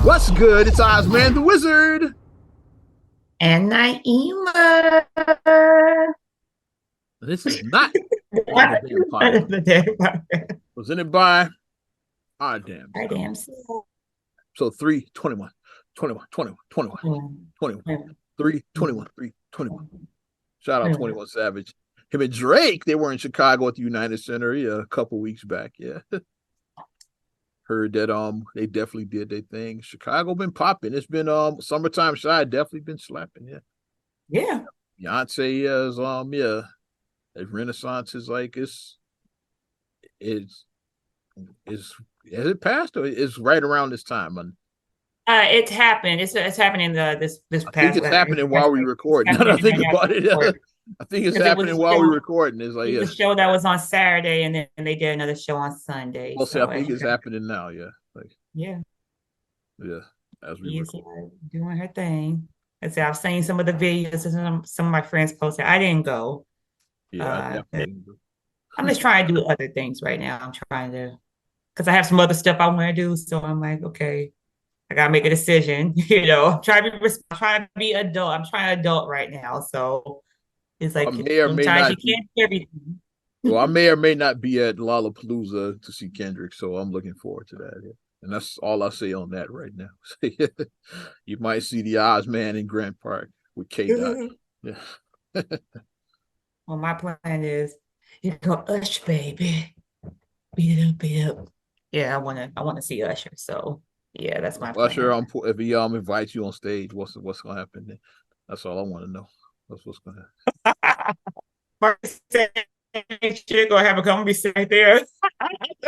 What's good? It's Ozman the Wizard. And Naima. This is not What? another damn podcast. The day about that. Presented by our damn I self. damn so. So 3, 21, 21, 21, 21, 21, 3, 21, 3, 21. Shout out 21 Savage. Him and Drake, they were in Chicago at the United Center a couple weeks back. Yeah. Heard that they definitely did their thing. Chicago been popping. It's been summertime shy definitely been slapping. Yeah. Yeah. Beyonce is Renaissance is like it's is has it passed or it's right around this time? It's happened. It's happening this I think past it's happening while past we week. It's recording. Now that I happening think right now about it, I think it's because it happening was a while we show. recording. It's like It yeah, was a show that was on Saturday, and then they did another show on Sunday. well, see, I So as think you it's guys, happening now. Yeah, like yeah, yeah, as we she's record. doing her thing. I said I've seen some of the videos that some of my friends posted. I didn't go. Yeah, I But definitely. I'm just trying to do other things right now. I'm trying to because I have some other stuff I want to do. So I'm like, okay, I gotta make a decision. I'm trying to be adult. I'm trying to adult right now. So it's I like may or may sometimes you not be. can't do everything. Well, I may or may not be at Lollapalooza to see Kendrick, so I'm looking forward to that. Yeah. And that's all I say on that right now. You might see the Oz Man in Grant Park with K Dot. Yeah. Well, my plan is you go Usher, baby. Beat it up, beat it up. Yeah, I wanna see Usher. So yeah, that's my Usher, plan. if he invites you on stage, what's gonna happen then? That's all I want to know. That's what's gonna happen. Marcus said she's gonna have a come be right there.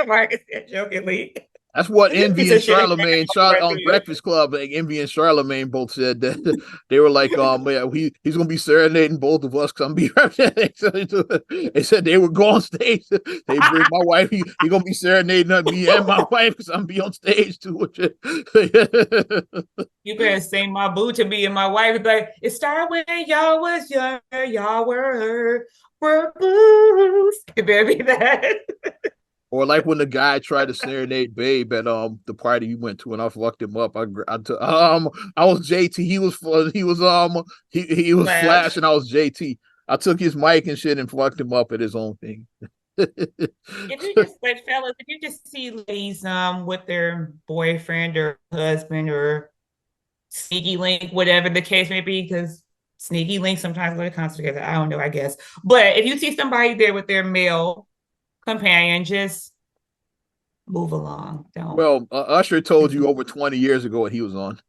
Marcus said jokingly. That's what He Envy and said she's gonna Charlemagne be right on there. Breakfast Club. Like Envy and Charlemagne both said that they were like, yeah, he's gonna be serenading both of us. Cause I'm be they said they would go on stage. They bring my wife. He gonna be serenading me and my wife because I'm be on stage too. You better sing my boo to me and my wife. Be like, it started when y'all was young, y'all were booze. It better be that. Or like when the guy tried to serenade Babe at the party he went to, and I fucked him up. I was JT. He was Flash. Flash, and I was JT. I took his mic and shit and fucked him up at his own thing. If you just like fellas, if you just see ladies with their boyfriend or husband or sneaky link, whatever the case may be, because sneaky link sometimes go to concert together. I don't know, I guess. But if you see somebody there with their male companion, just move along. Don't. Well, Usher told you over 20 years ago what he was on.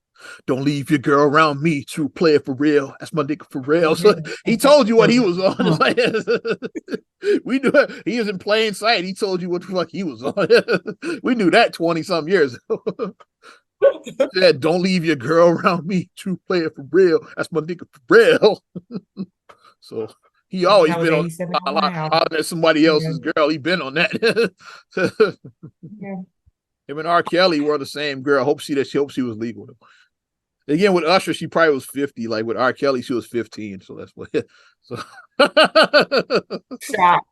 Don't leave your girl around me, true player for real. That's my nigga for real. So he told you what he was on. It's like, we knew it. He was in plain sight. He told you what the fuck he was on. We knew that 20 some years ago. Said, don't leave your girl around me, true player for real. That's my nigga for real. So he always That was been on 87 a mile an lot hour. harder than somebody Yeah. else's girl. He been on that. Yeah. Him and R. Kelly were the same girl. She hopes she was legal. Again, with Usher, she probably was 50. Like with R. Kelly, she was 15. So that's what. So, Stop.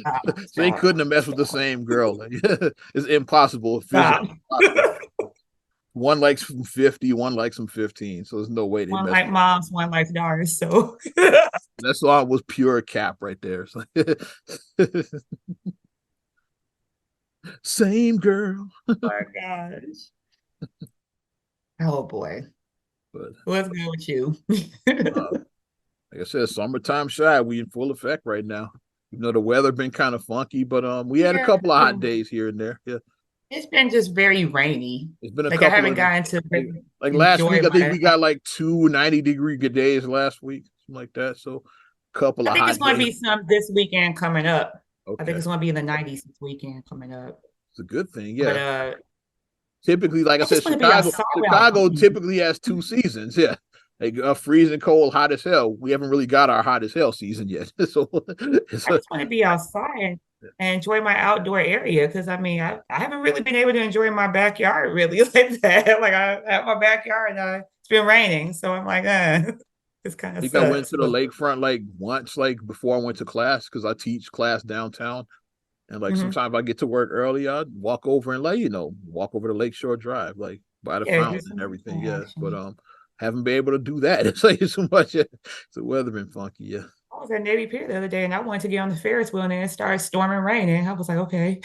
so they Stop. couldn't have messed with the Stop. same girl. Like, it's impossible, physically Stop. impossible. One likes 50, one likes some 15. So there's no way they One messed like with. moms, one like daughters. So That song was pure cap right there. Same girl. my gosh. Oh boy. But What's good with you? uh, like I said, summertime shy. We in full effect right now. You know the weather been kind of funky, but we had a Yeah. couple of hot days here and there. Yeah, It's been just very rainy. it's been a Like I couple haven't of gotten to like really like last week. enjoy I think my we got like 2 90-degree good days last week, something like that. So a couple I of think it's hot going to days. be some this weekend coming up. I think Okay, it's going to be in the 90s this weekend coming up. it's a good thing. But Yeah, typically, like I I said, just want to be Chicago outside. typically has 2 seasons. Yeah, like freezing cold, hot as hell. We haven't really got our hot as hell season yet. So, I just want to be outside and enjoy my outdoor area because I mean I haven't really been able to enjoy my backyard really like that. Like I have my backyard and it's been raining, so I'm like, this kind I of think I went sucks. to the But lakefront like once, like before I went to class, because I teach class downtown. And like mhm. sometimes I get to work early, I'd walk over and walk over to Lakeshore Drive. Like by the Yeah, fountain get and some everything. sun Yes, but action. haven't been able to do that. It's like so much. The weather been funky. Yeah, I was at Navy Pier the other day and I wanted to get on the Ferris wheel and then it started storming rain. And I was like, okay,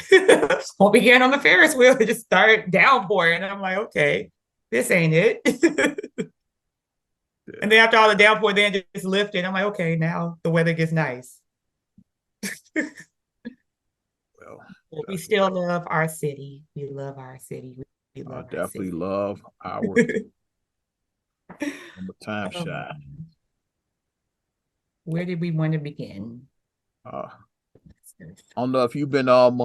won't be getting on the Ferris wheel. It just started downpouring. And I'm like, okay, this ain't it. And yeah. then after all the downpour, then just lifted. I'm like, okay, now the weather gets nice. Well, But we that's still love our city. We love our city. We I love our definitely city. love our time Oh my shot. God. Where did we want to begin? Uh, I don't know if you've been I'm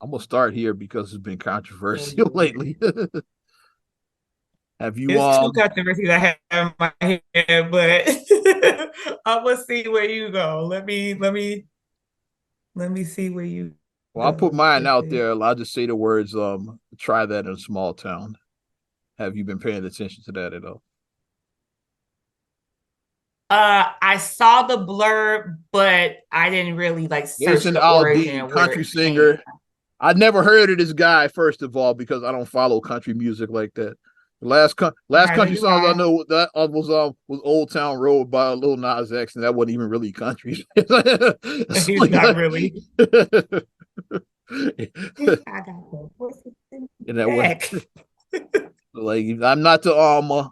gonna start here because it's been Oh controversial lately. Lord. Have you It's two controversies I have in my head, but I'm gonna see where you go. Let me see where you well, I'll put go mine with out it. there. I'll just say the words try that in a small town. Have you been paying attention to that at all? I saw the blurb, but I didn't really like search Jason the origin Aldean, of where country it came. singer. I never heard of this guy, first of all, because I don't follow country music like that. The last Neither country do songs I I. know that was Old Town Road by Lil Nas X, and that wasn't even really country. It's He's like, not really. and I got the voices in the that way, back. like I'm not the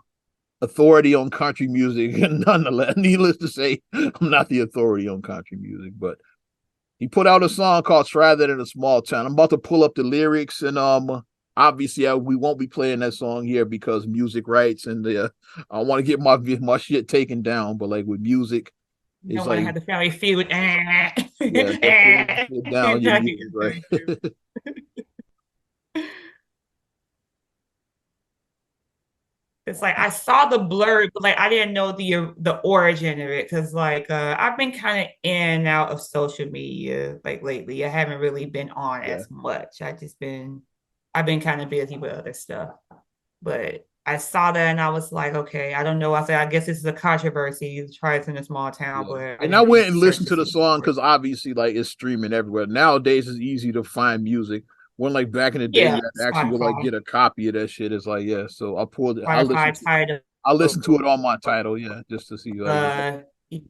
authority on country music, and nonetheless, needless to say, I'm not the authority on country music, but he put out a song called "Try That in a Small Town." I'm about to pull up the lyrics, and obviously we won't be playing that song here because music rights, and I want to get my shit taken down. But like with music, You it's don't want to like have the family feud. yeah, just pull your shit down, your Exactly. music right. It's like I saw the blurb, but like I didn't know the origin of it because like I've been kind of in and out of social media like lately. I haven't really been on Yeah, as much. I've been kind of busy with other stuff. But I saw that and I was like, okay, I don't know. I said, I guess this is a controversy. You try it in a small town, yeah. but I And I didn't went really and search listened to to the see song more. because obviously like it's streaming everywhere nowadays. It's easy to find music. When like back in the day, Yeah, you had to actually go like Spotify, get a copy of that shit. It's like yeah, so I pulled it. Spotify, Tidal, I listened to it on my title, yeah, just to see like uh,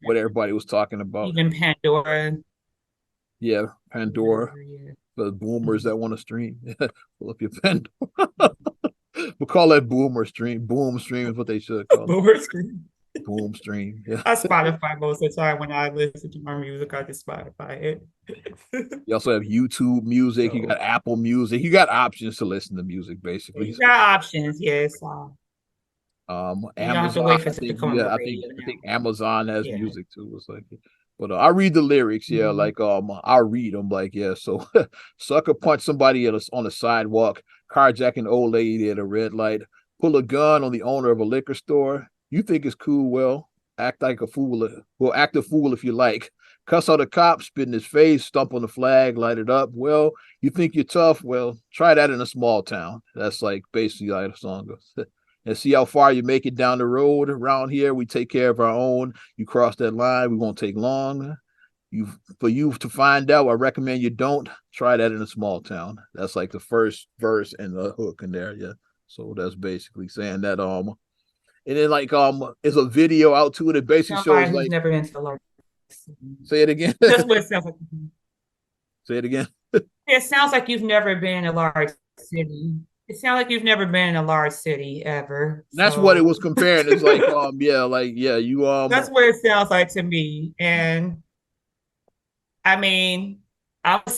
what everybody was talking about. even Pandora. Yeah, Pandora, Yeah. the boomers that want to stream. Pull up your Pandora. We'll call that boomer stream. Boom stream is what they should call it. Boomer screen. Boom stream. Yeah. I Spotify most of the time when I listen to my music, I just Spotify it. You also have YouTube music. You got So Apple Music. You got options to listen to music, basically. you got options, yes. You don't have to Amazon. wait for I it to think come on yeah. the I think radio I think now. Amazon has Yeah. music too. It's like, but I read the lyrics. Yeah, Mhm. like I read them. Like yeah. So sucker punch somebody on the sidewalk, carjack an old lady at a red light, pull a gun on the owner of a liquor store. You think it's cool? Well, act like a fool. Well, act a fool if you like. Cuss out a cop, spit in his face, stomp on the flag, light it up. Well, you think you're tough? Well, try that in a small town. That's like basically how the song goes. And see how far you make it down the road around here. We take care of our own. You cross that line, we won't take long. You for you to find out, I recommend you don't try that in a small town. That's like the first verse and the hook in there. Yeah. So that's basically saying that and then like there's a video out to it. It basically shows Somebody who's like never been to a large city. say it again. That's what it sounds like. Say it again. It sounds like you've never been in a large city. It sounds like you've never been in a large city ever. That's what it So was comparing. It's like yeah, you that's what it sounds like to me. And I mean, I'm a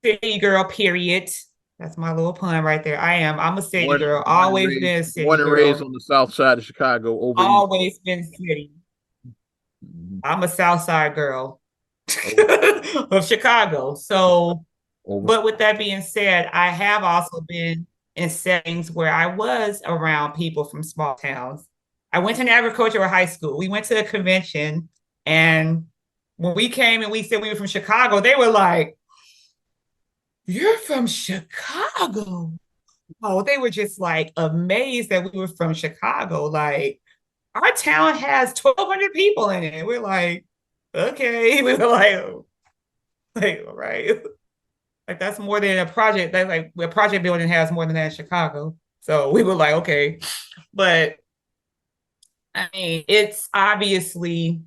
city girl, period. That's my little pun right there. I am. I'm a city girl. Always been a city born and raised girl. on the south side of Chicago over east. Always been city. I'm a South Side girl Over, of Chicago. So, over. but with that being said, I have also been in settings where I was around people from small towns. I went to an agricultural high school. We went to a convention, and when we came and we said we were from Chicago, they were like, "You're from Chicago." Oh, they were just like amazed that we were from Chicago. Like, our town has 1,200 people in it. We're like, okay. We were like, all right. Like that's more than a project. That's like a project building has more than that in Chicago. So we were like, okay. But I mean, it's obviously,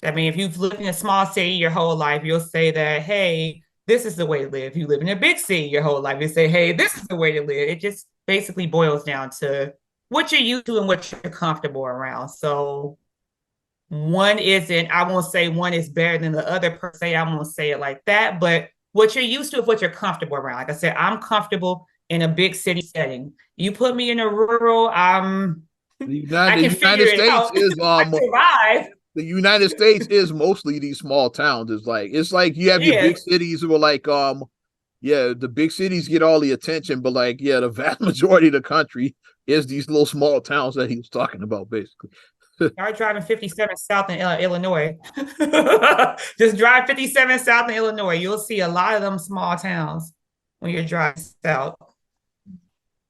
I mean, if you've lived in a small city your whole life, you'll say that, hey, this is the way to live. If you live in a big city your whole life, you say, hey, this is the way to live. It just basically boils down to what you're used to and what you're comfortable around. So one isn't, I won't say one is better than the other per se. I won't say it like that, but what you're used to is what you're comfortable around. Like I said, I'm comfortable in a big city setting. You put me in a rural, I The can figure United it States out. is I survive. the United States is mostly these small towns. It's like you have your big Yes. cities where like yeah, the big cities get all the attention, but like yeah, the vast majority of the country is these little small towns that he was talking about, basically. Start driving 57 south in Illinois. Just drive 57 south in Illinois. You'll see a lot of them small towns when you're driving south.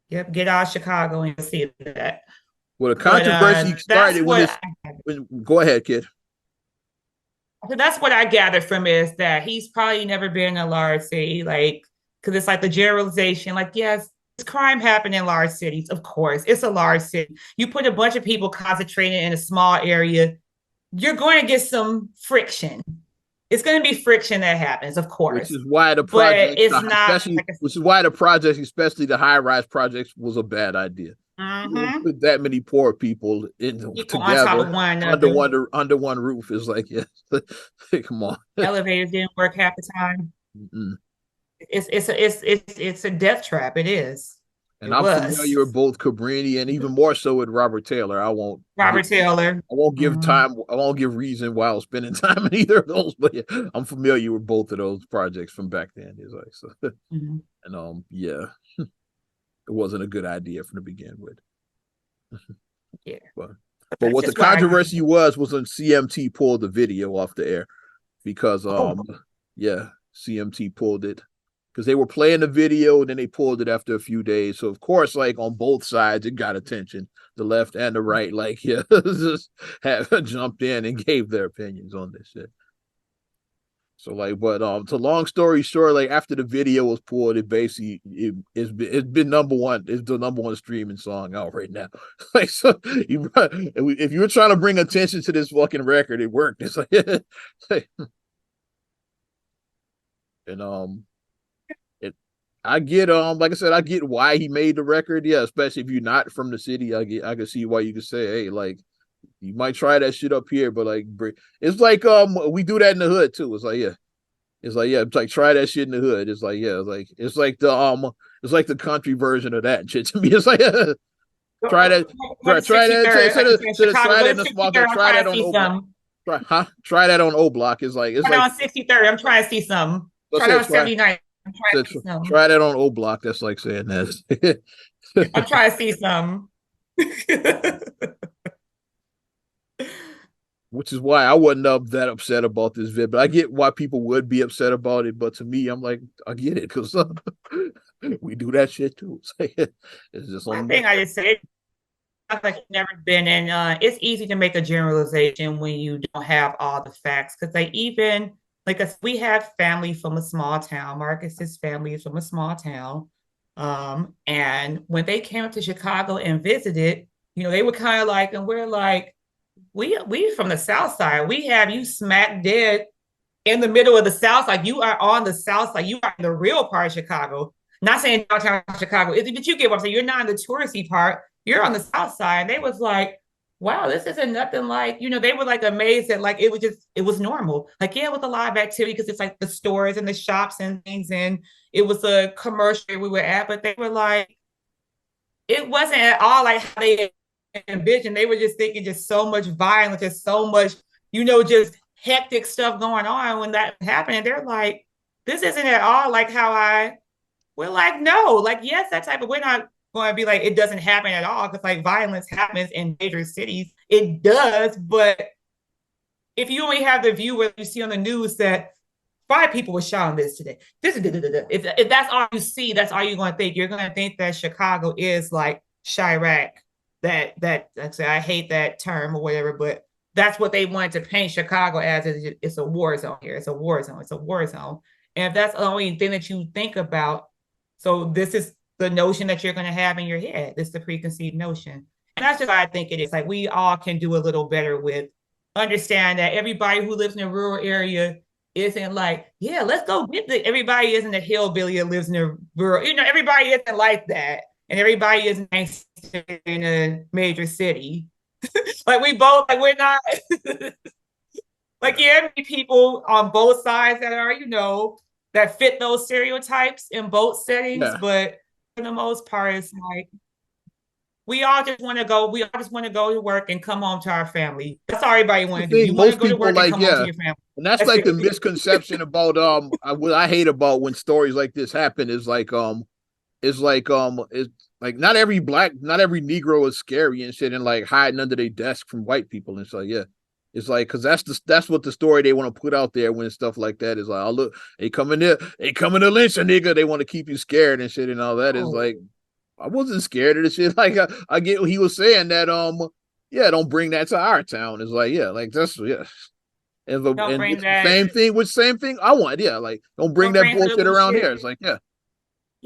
Yep, get out of Chicago and you'll see that. Well, the But controversy that's started when what this. Go ahead, kid. so that's what I gathered from it is that he's probably never been in a large city, like because it's like the generalization, like yes, crime happen in large cities, of course, it's a large city. You put a bunch of people concentrated in a small area, you're going to get some friction. It's going to be friction that happens, of Which course, is why the but projects, it's not especially, like a, which is why the projects, especially the high-rise projects, was a bad idea. You don't mm-hmm. put that many poor people in People on top together of one under another. one roof. Is like, yeah, come on. Elevators didn't work half the time. Mm-mm. It's a death trap. It is. And It I'm was. familiar with both Cabrini and even more so with Robert Taylor. Robert Taylor. I won't give Mm-hmm. time. I won't give reason why I was spending time in either of those. But yeah, I'm familiar with both of those projects from back then. It's like so, Mm-hmm. and yeah, it wasn't a good idea from the begin with. Yeah. But But but that's what the just what I controversy was when CMT pulled the video off the air because oh yeah, CMT pulled it because they were playing the video and then they pulled it after a few days. So of course, like on both sides, it got attention. The left and the right, like yeah, just have jumped in and gave their opinions on this shit. So like, but to long story short, like after the video was pulled, it basically it's been number one. It's the number one streaming song out right now. Like so, if you were trying to bring attention to this fucking record, it worked. It's like, and it. I get like I said, I get why he made the record. Yeah, especially if you're not from the city, I can see why you could say, hey, like you might try that shit up here, but like it's like we do that in the hood too. It's like yeah. It's like, yeah, it's like try that shit in the hood. It's like, yeah, it's like the country version of that shit to me. It's like try that, try that instead of try that in the small town, I'm try trying that to on see O Block. some. Try that on O Block. It's Try that like on 63rd. I'm trying to see some. let's Try say that on 79th. I'm trying to see some. try that on O Block. That's like saying that. I'm trying to see some. Which is why I wasn't that upset about this vid, but I get why people would be upset about it. But to me, I'm like, I get it because we do that shit too. It's just One on. thing I just said, like you've never been in. It's easy to make a generalization when you don't have all the facts. Because like even like we have family from a small town. Marcus's family is from a small town. And when they came up to Chicago and visited, they were kind of like, and we're like, we from the South Side. We have you smack dead in the middle of the South Side. You are on the South Side. You are in the real part of Chicago. Not saying downtown Chicago, but you get what I'm saying. You're not in the touristy part. You're on the South Side. And they was like, wow, this isn't nothing like, they were like amazed that like it was normal. Like, yeah, it was a lot of activity because it's like the stores and the shops and things. And it was a commercial we were at, but they were like, it wasn't at all like how they envisioned. They were just thinking just so much violence, just so much, just hectic stuff going on when that happened. And they're like, this isn't at all like we're like, no, like, yes, that type of, we're not going to be like, it doesn't happen at all. Cause like violence happens in major cities. It does. But if you only have the view where you see on the news that 5 people were shot on this today, if that's all you see, that's all you're going to think. You're going to think that Chicago is like Chirac. That's I hate that term or whatever, but that's what they wanted to paint Chicago as. It's a war zone here. It's a war zone. It's a war zone. And if that's the only thing that you think about, so this is the notion that you're going to have in your head. It's the preconceived notion. And that's just what I think it is. Like we all can do a little better with understand that everybody who lives in a rural area isn't like, yeah, let's go get the everybody isn't a hillbilly that lives in a rural, everybody isn't like that. And everybody isn't in a major city. Like we both like we're not like yeah, people on both sides that are, that fit those stereotypes in both settings, but for the most part, it's like we all just want to go. We all just want to go to work and come home to our family. That's all everybody want to do. You want to go to work and come home to your family. And that's like the misconception about what I hate about when stories like this happen is like it's like not every Negro is scary and shit and like hiding under their desk from white people and so it's like because that's what the story they want to put out there when stuff like that is like, oh look, they coming to lynch a nigga, they want to keep you scared and shit and all that is like I wasn't scared of the shit. Like I get what he was saying that don't bring that to our town. It's like like that's And the same thing I want. Yeah, like don't bring that bullshit around here. It's like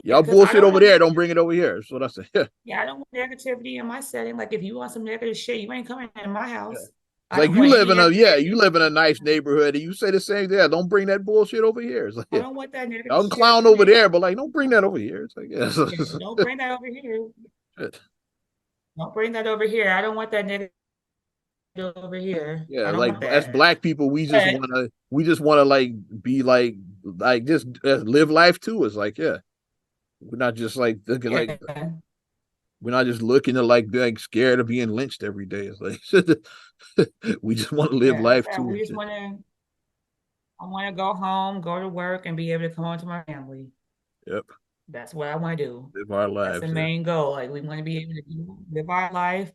y'all bullshit over there. Don't bring it over here. That's what I say. Yeah, I don't want negativity in my setting. Like if you want some negative shit, you ain't coming in my house. Like you live in a nice neighborhood and you say the same thing. Yeah, don't bring that bullshit over here. It's like I don't want that negative. Don't clown over there, but like don't bring that over here. It's like don't bring that over here. Don't bring that over here. I don't want that negative over here. Yeah, like as black people, we just want to like be like just live life too. It's like we're not just like thinking like we're not just looking to like being scared of being lynched every day. It's like we just want to live life too. We just want to. I want to go home, go to work, and be able to come home to my family. Yep. That's what I want to do. Live our lives. That's the main goal. Like we want to be able to live our life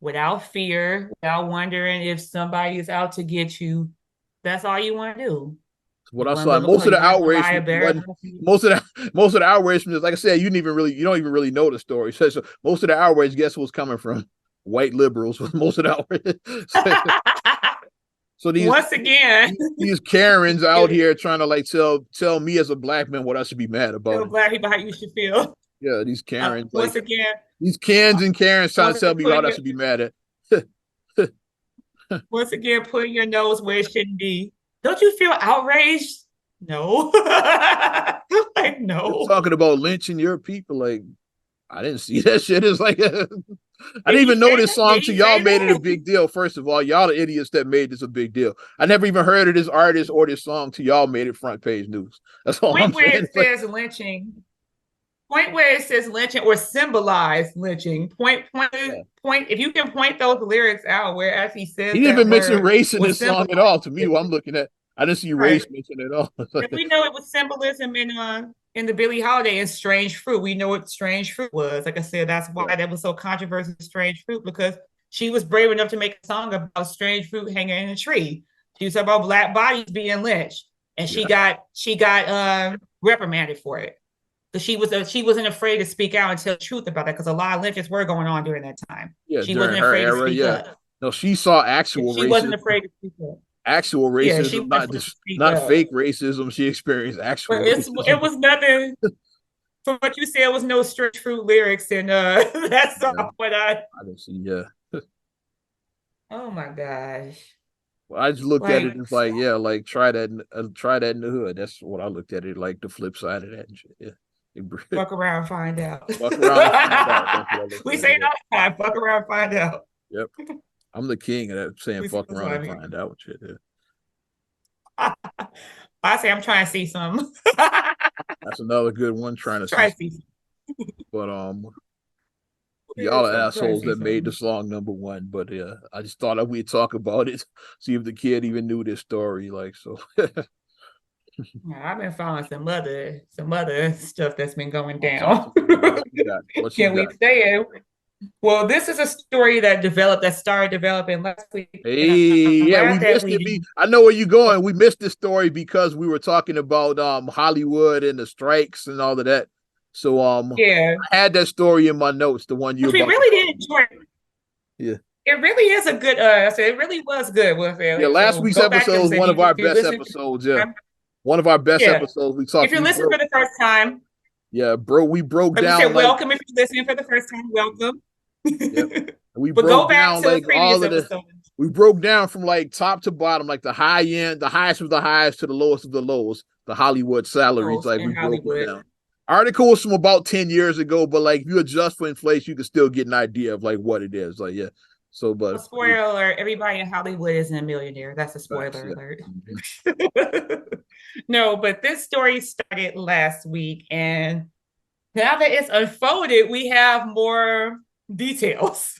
without fear, without wondering if somebody is out to get you. That's all you want to do. What I saw, most of the outrage from this, like I said, you don't even really know the story. So most of the outrage, guess what's coming from? White liberals with most of the outrage. So these once again, these Karens out here trying to like tell me as a black man what I should be mad about. Tell black people how you should feel. Yeah, these Karens. Once again, these Kens and Karens trying to tell me what I should be mad at. Once again, putting your nose where it shouldn't be. Don't you feel outraged? No. Like, no. You're talking about lynching your people. Like, I didn't see that shit. It's like, I didn't even know this song till y'all made it a big deal. First of all, y'all the idiots that made this a big deal. I never even heard of this artist or this song till y'all made it front page news. That's all I'm saying. It says lynching. Point where it says lynching or symbolize lynching. Point. If you can point those lyrics out where as he says, he didn't even mention race in this song at all. To me, what I'm looking at, I didn't see race mentioned at all. We know it was symbolism in the Billie Holiday and Strange Fruit. We know what Strange Fruit was. Like I said, that's why that was so controversial. Strange Fruit, because she was brave enough to make a song about strange fruit hanging in a tree. She was talking about black bodies being lynched, and she got reprimanded for it. So she wasn't afraid to speak out and tell the truth about that because a lot of lynches were going on during that time. Yeah, she wasn't afraid to speak up. No, she saw actual racism. She wasn't afraid to speak up. Actual racism, not fake racism. She experienced actual racism. It was nothing. From what you said, it was no Strange Fruit lyrics, and that's all what I didn't see. Oh my gosh. Well, I just looked at it as like, like try that in the hood. That's what I looked at it like, the flip side of that. Yeah. Fuck around and find out. Fuck around and find out. We say it all the time. Fuck around and find out. Yep. I'm the king of that saying fuck around and find out shit. Yeah. I say I'm trying to see some. That's another good one. Trying to see. But y'all are assholes that made the song #1. But I just thought we'd talk about it, see if the kid even knew this story. Like so. I've been following some other stuff that's been going down. Can we say it? Well, this is a story that started developing last week. Hey, we missed it. I know where you're going. We missed this story because we were talking about Hollywood and the strikes and all of that. So I had that story in my notes, the one you really did enjoy. Yeah. It really is a good it really was good. Last week's episode was one of our best episodes. Yeah. One of our best episodes. We talked. If you're listening for the first time, Yeah, bro, we broke Like we down said, like, welcome if you're listening for the first time. Welcome. yep. We But go broke back down to the like previous all of the, episode. we broke down from like top to bottom, like the high end, the highest of the highest to the lowest of the lowest, the Hollywood salaries. Like we In broke it Hollywood. down. Article was from about 10 years ago, but like if you adjust for inflation, you can still get an idea of like what it is. Like, yeah. So, A but spoiler alert, everybody in Hollywood isn't a millionaire. That's a facts, spoiler yeah. alert. Mm-hmm. No, but this story started last week, and now that it's unfolded, we have more details.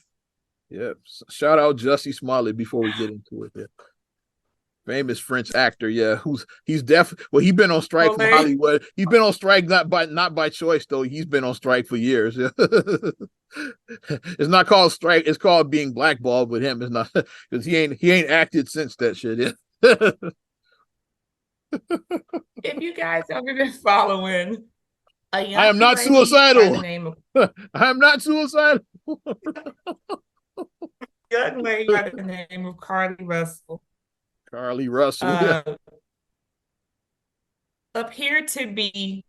Yeah. Shout out Jussie Smollett before we get into it. Yeah. Famous French actor, yeah, he's definitely, well, he's been on strike from Olay. Hollywood. He's been on strike not by choice though. He's been on strike for years. Yeah. It's not called strike, it's called being blackballed with him. It's not because he ain't acted since that shit. Yeah. If you guys have been following a I young am not lady by the suicidal. name of I am not suicidal. young lady by the name of Carly Russell, Carly Russell, yeah. uh, appeared to be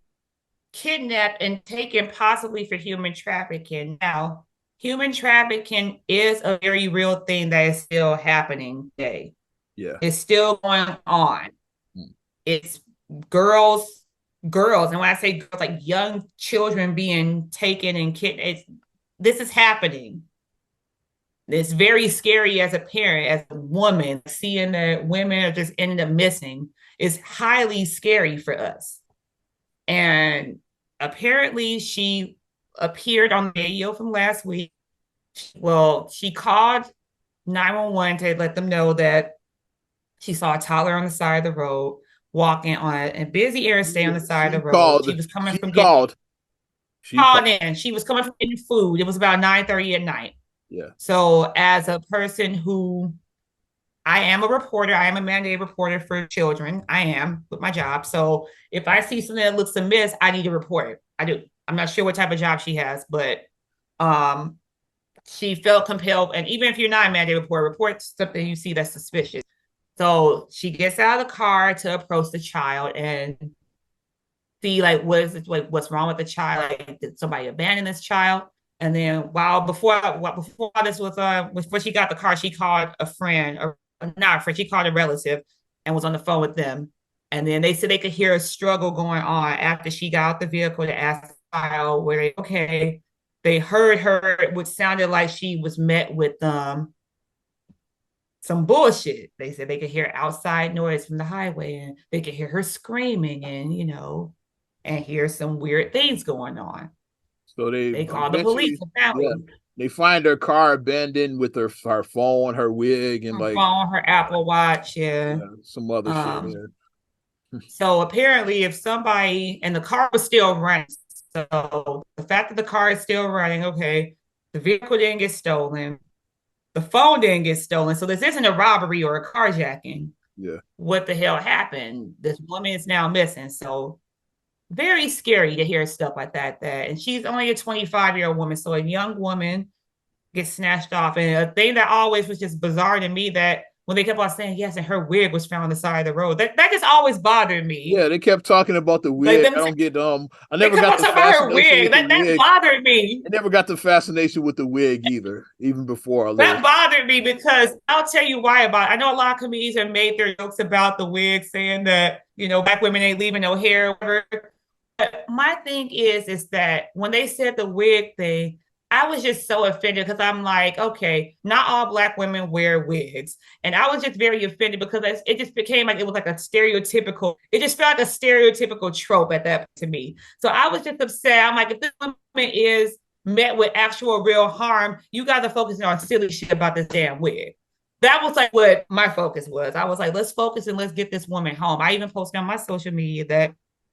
kidnapped and taken possibly for human trafficking. Now, human trafficking is a very real thing that is still happening today. Yeah. It's still going on. It's girls, and when I say girls, like young children being taken and kidnapped, this is happening. It's very scary as a parent, as a woman, seeing that women are just ending up missing is highly scary for us. And apparently she appeared on the radio from last week. Well, she called 911 to let them know that she saw a toddler on the side of the road walking on a busy interstate on the side of the road. She was coming She from called. She called called. in. She was coming from getting food. It was about 9:30 at night. Yeah. So as a person who I am a reporter. I am a mandated reporter for children. I am with my job. So if I see something that looks amiss, I need to report it. I do. I'm not sure what type of job she has, but um, she felt compelled. And even if you're not a mandated reporter, report something you see that's suspicious. So she gets out of the car to approach the child and see like what's wrong with the child. Like, did somebody abandon this child? And then before this was before she got the car, she called a friend or not a friend, she called a relative and was on the phone with them. And then they said they could hear a struggle going on after she got out the vehicle to ask the child where they okay. They heard her, which sounded like she was met with some bullshit. They said they could hear outside noise from the highway and they could hear her screaming and and hear some weird things going on. So They called the police. The yeah, family. they find her car abandoned with her phone, her wig, and Her like, phone, her Apple Watch, yeah. yeah, some other shit. Um, Yeah. so apparently, if somebody and the car was still running, so the fact that the car is still running, okay, the vehicle didn't get stolen, the phone didn't get stolen, so this isn't a robbery or a carjacking. Yeah. What the hell happened? This woman is now missing. So very scary to hear stuff like that. And she's only a 25-year-old woman, so a young woman gets snatched off. And a thing that always was just bizarre to me that when they kept on saying yes, and her wig was found on the side of the road, that just always bothered me. Yeah, they kept talking about the Like wig. I don't get I they never kept got on the talking about her fascination wig. with the That wig. bothered me. I never got the fascination with the wig either, even before all That this. bothered me because I'll tell you why about it. I know a lot of comedians have made their jokes about the wig, saying that, black women ain't leaving no hair, whatever. But my thing is that when they said the wig thing, I was just so offended because I'm like, okay, not all black women wear wigs. And I was just very offended because it just became like it was like it just felt like a stereotypical trope at that to me. So I was just upset. I'm like, if this woman is met with actual real harm, you guys are focusing on silly shit about this damn wig. That was like what my focus was. I was like, let's focus and let's get this woman home. I even posted on my social media that,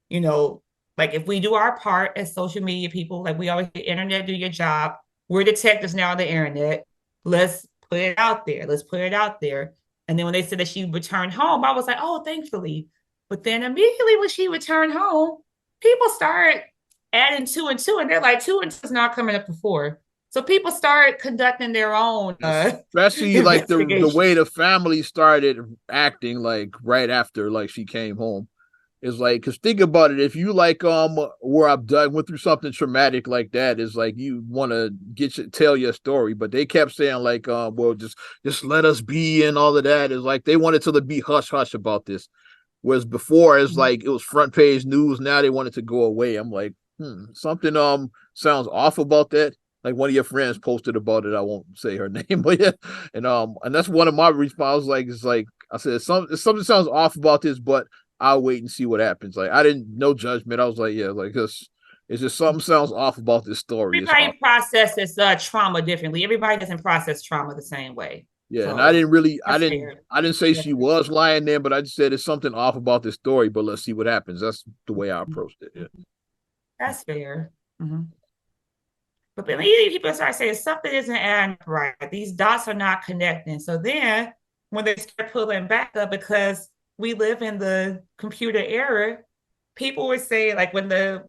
you know, like if we do our part as social media people, like we always say, internet, do your job. We're detectives now on the internet. Let's put it out there. Let's put it out there. And then when they said that she returned home, I was like, oh, thankfully. But then immediately when she returned home, people started adding two and two, and they're like, two and two is not coming up to four. So people started conducting their own especially like the way the family started acting like right after like she came home. It's like, because think about it, if you like were abducted, went through something traumatic like that, it's like you want to tell your story, but they kept saying like well, just let us be and all of that. Is like they wanted to be hush hush about this. Whereas before it's like it was front page news. Now they want it to go away. I'm like, something sounds off about that. Like one of your friends posted about it. I won't say her name, but yeah, and that's one of my responses. Like it's like I said, something sounds off about this, but I'll wait and see what happens. Like I didn't no judgment. I was like, yeah, like this. It's just something sounds off about this story. Everybody processes trauma differently. Everybody doesn't process trauma the same way. Yeah, and I So didn't really, that's fair. I didn't say That's she was lying there, but I just said there's something off about this story. But let's see what happens. That's the way I approached it. Yeah. That's fair. Mm-hmm. But then people start saying something isn't adding right. These dots are not connecting. So then when they start pulling back up, because we live in the computer era, people would say, like when the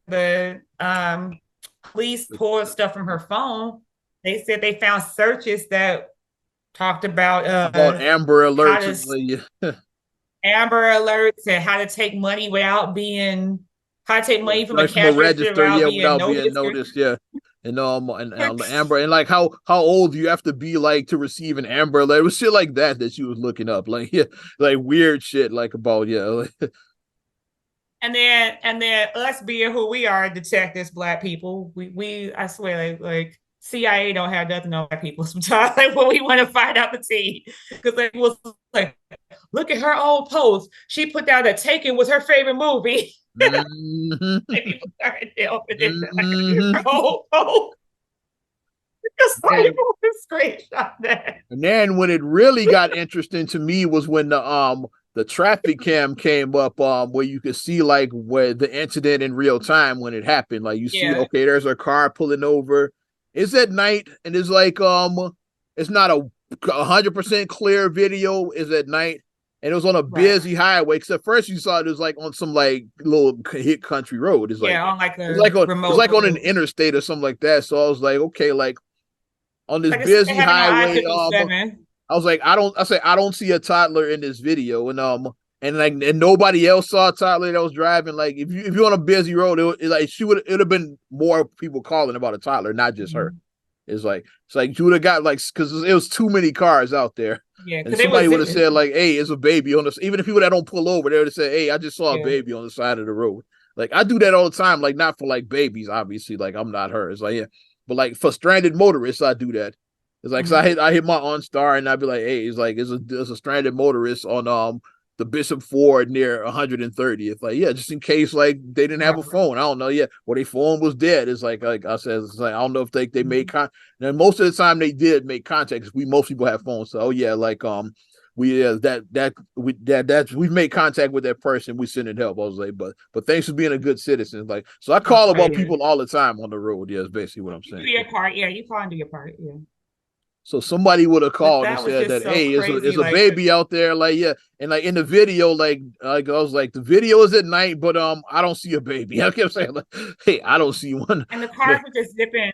police pulled stuff from her phone, they said they found searches that talked about Amber how Alerts. to Amber Alerts and how to take money without being how to take money from a Right from a cash register register, without yeah, being without being noticed. noticed, yeah. And Amber and like how old do you have to be like to receive an Amber Alert? It was shit like that she was looking up, like yeah, like weird shit like about yeah. And then us being who we are, detectives, black people, we I swear like CIA don't have nothing on black people sometimes like when we want to find out the tea. Because it was like, look at her old post. She put down that Taken was her favorite movie. Mm-hmm. People started delving into Mm-hmm. her old post. Just like screenshot that. And then when it really got interesting to me was when the traffic cam came up where you could see like where the incident in real time when it happened. Like you see, Yeah. okay, there's a car pulling over. It's at night and it's like it's not 100% clear video, is at night. And it was on a busy highway. Because at first you saw it was like on some like little hit country road. It's like on like it's a like on it's remote like on an road. interstate or something like that. So I was like, okay, like on this Like I said, busy having on highway. I-57. I was like, I don't see a toddler in this video, and like and nobody else saw a toddler that was driving. Like if you're on a busy road, like it would have been more people calling about a toddler, not just her. It's like you would have got like because it was too many cars out there. Yeah, And because they somebody was would have said like, "Hey, it's a baby on this." Even if people that don't pull over, they would have said, "Hey, I just saw a baby on the side of the road." Like I do that all the time. Like not for like babies, obviously. Like I'm not her. It's like yeah, but like for stranded motorists, I do that. It's like so I hit my OnStar and I'd be like, "Hey, it's like there's a stranded motorist on the Bishop Ford near 130th. Like yeah, just in case like they didn't have a phone. I don't know. Yeah, or their phone was dead. It's like I said, it's like I don't know if they made and most of the time they did make contact because most people have phones. So oh yeah, like we've made contact with that person. We sending help. I was like, but thanks for being a good citizen. Like so, I call about people all the time on the road. Yeah, is basically what I'm saying. Do your part. Yeah, you can't do your part. Yeah. So somebody would have But called and that was said just that, so hey, is crazy. a Like, baby out there? Like, yeah. And like in the video, I was like, the video is at night, but I don't see a baby. I kept saying, like, hey, I don't see one. and the cars were just zipping.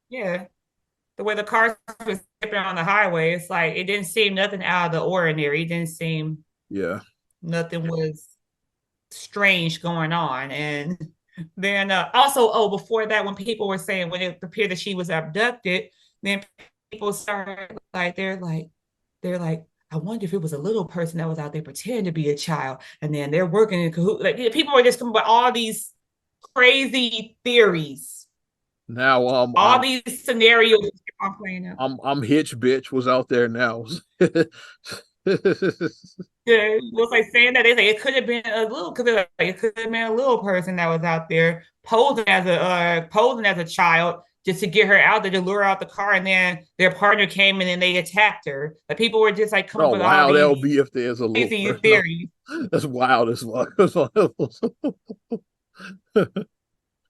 Yeah. The way the cars were zipping on the highway, it's like it didn't seem nothing out of the ordinary. It didn't seem Yeah. nothing was strange going on. And then also, before that, when people were saying when it appeared that she was abducted, then people started like they're like, I wonder if it was a little person that was out there pretending to be a child, and then they're working in cahoots. Like people were just coming up with all these crazy theories, Now all these scenarios I'm playing out. I'm Hitch bitch was out there now. Yeah, it was like saying that they say it could have been a little, because like, it could have been a little person that was out there posing as a child just to get her out there to lure out the car, and then their partner came in and they attacked her. Like people were just like coming Oh up with all wow, that'll these be if there's a little crazy person. theories. That's wild as fuck.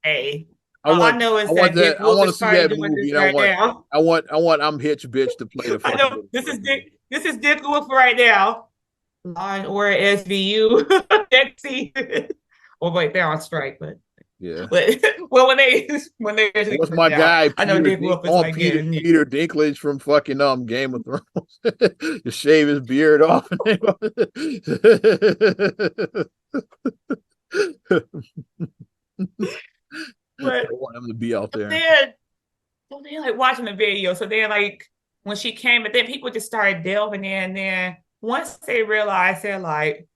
Hey, I all I want know is I want that that Dick I Wolf want to is see probably that doing movie this and right now. I want I'm Hitch bitch to play the I fucking know this is Dick Wolf right now. Law and Order SVU next season. Well, wait, they're on strike, but yeah. well, when they actually What's work my it out, guy I know Peter Dick Dink? Wolf I is want like getting Peter Dinklage from fucking Game of Thrones. Just shave his beard off. But Don't want him to be out there. then so they're like watching the video. So they're like, when she came, but then people just started delving in. And then once they realized, they're like,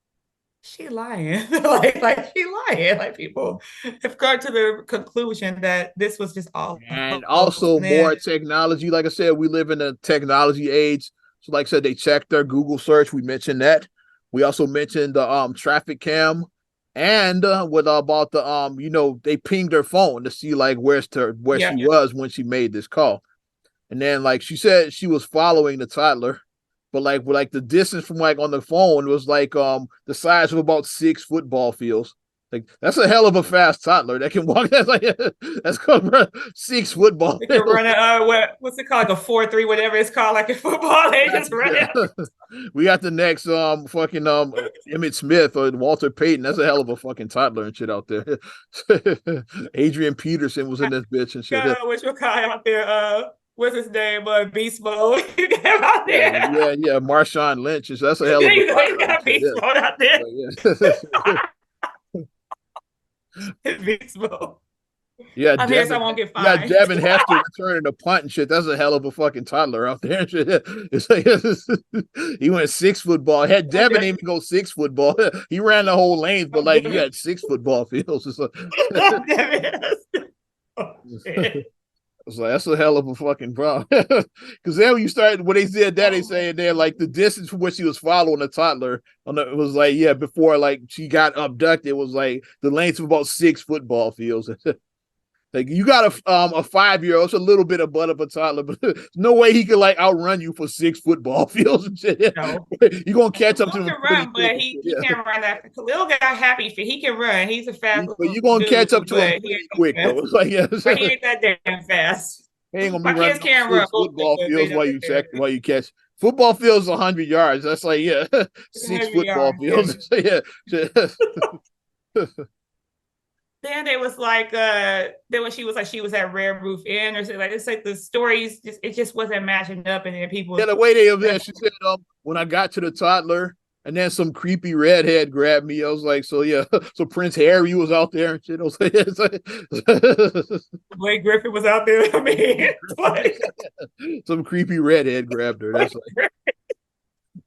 she lying. like she lying. Like people have come to the conclusion that this was just all a And hoax. also And then more technology. Like I said, we live in a technology age. So, like I said, they checked their Google search. We mentioned that. We also mentioned the traffic cam, and what about the they pinged her phone to see like where yeah, she was when she made this call. And then like she said she was following the toddler, but like the distance from like on the phone was like the size of about 6 football fields. Like that's a hell of a fast toddler that can walk. That's like that's called 6 football they could fields. run what's it called? Like a 4-3, whatever it's called, like in football. They just run it. We got the next fucking Emmett Smith or Walter Payton. That's a hell of a fucking toddler and shit out there. Adrian Peterson was in this bitch and shit. Which will call out there. What's his name? Beast Mode. You got him out Yeah, there. yeah. Marshawn Lynch. That's a hell There of a you go. You toddler and got shit. Beast Mode out there. Yeah. Beast Mode. Yeah, I'm here so I won't get Yeah, fined. Devin Hester returning a punt and shit. That's a hell of a fucking toddler out there. And shit. It's like he went 6 football. Had Devin even go 6 football. He ran the whole lanes, but like you had 6 football fields. It's like, Oh, shit. it's like that's a hell of a fucking problem. Because then when you started when they said that, they saying there like the distance from where she was following the toddler it was like before like she got abducted, it was like the length of about 6 football fields. Like you got a 5-year-old, it's a little bit of butt of a toddler, but no way he could like outrun you for 6 football fields and shit. No. You're gonna catch up to Khalil him can pretty run, quick. but he can't run that. Khalil got happy feet. He can run. He's a fast But little you're gonna catch up dude, to him but he pretty ain't quick that though. fast. It's like Like, he ain't that damn fast. he ain't gonna be My running kids on can't run six both football ways. They fields know while you catch. Football fields 100 yards. That's like it's 6 100 football yards. fields. Yeah. Then they was like, then when she was at Rare Roof Inn or something, like it's like the stories it just wasn't matching up, and then Yeah, people the way they was there, she said, when I got to the toddler, and then some creepy redhead grabbed me. I was like, so yeah, so Prince Harry was out there and shit. I was like, yeah, Blake Griffin was out there. I mean, like, some creepy redhead grabbed her. That's like,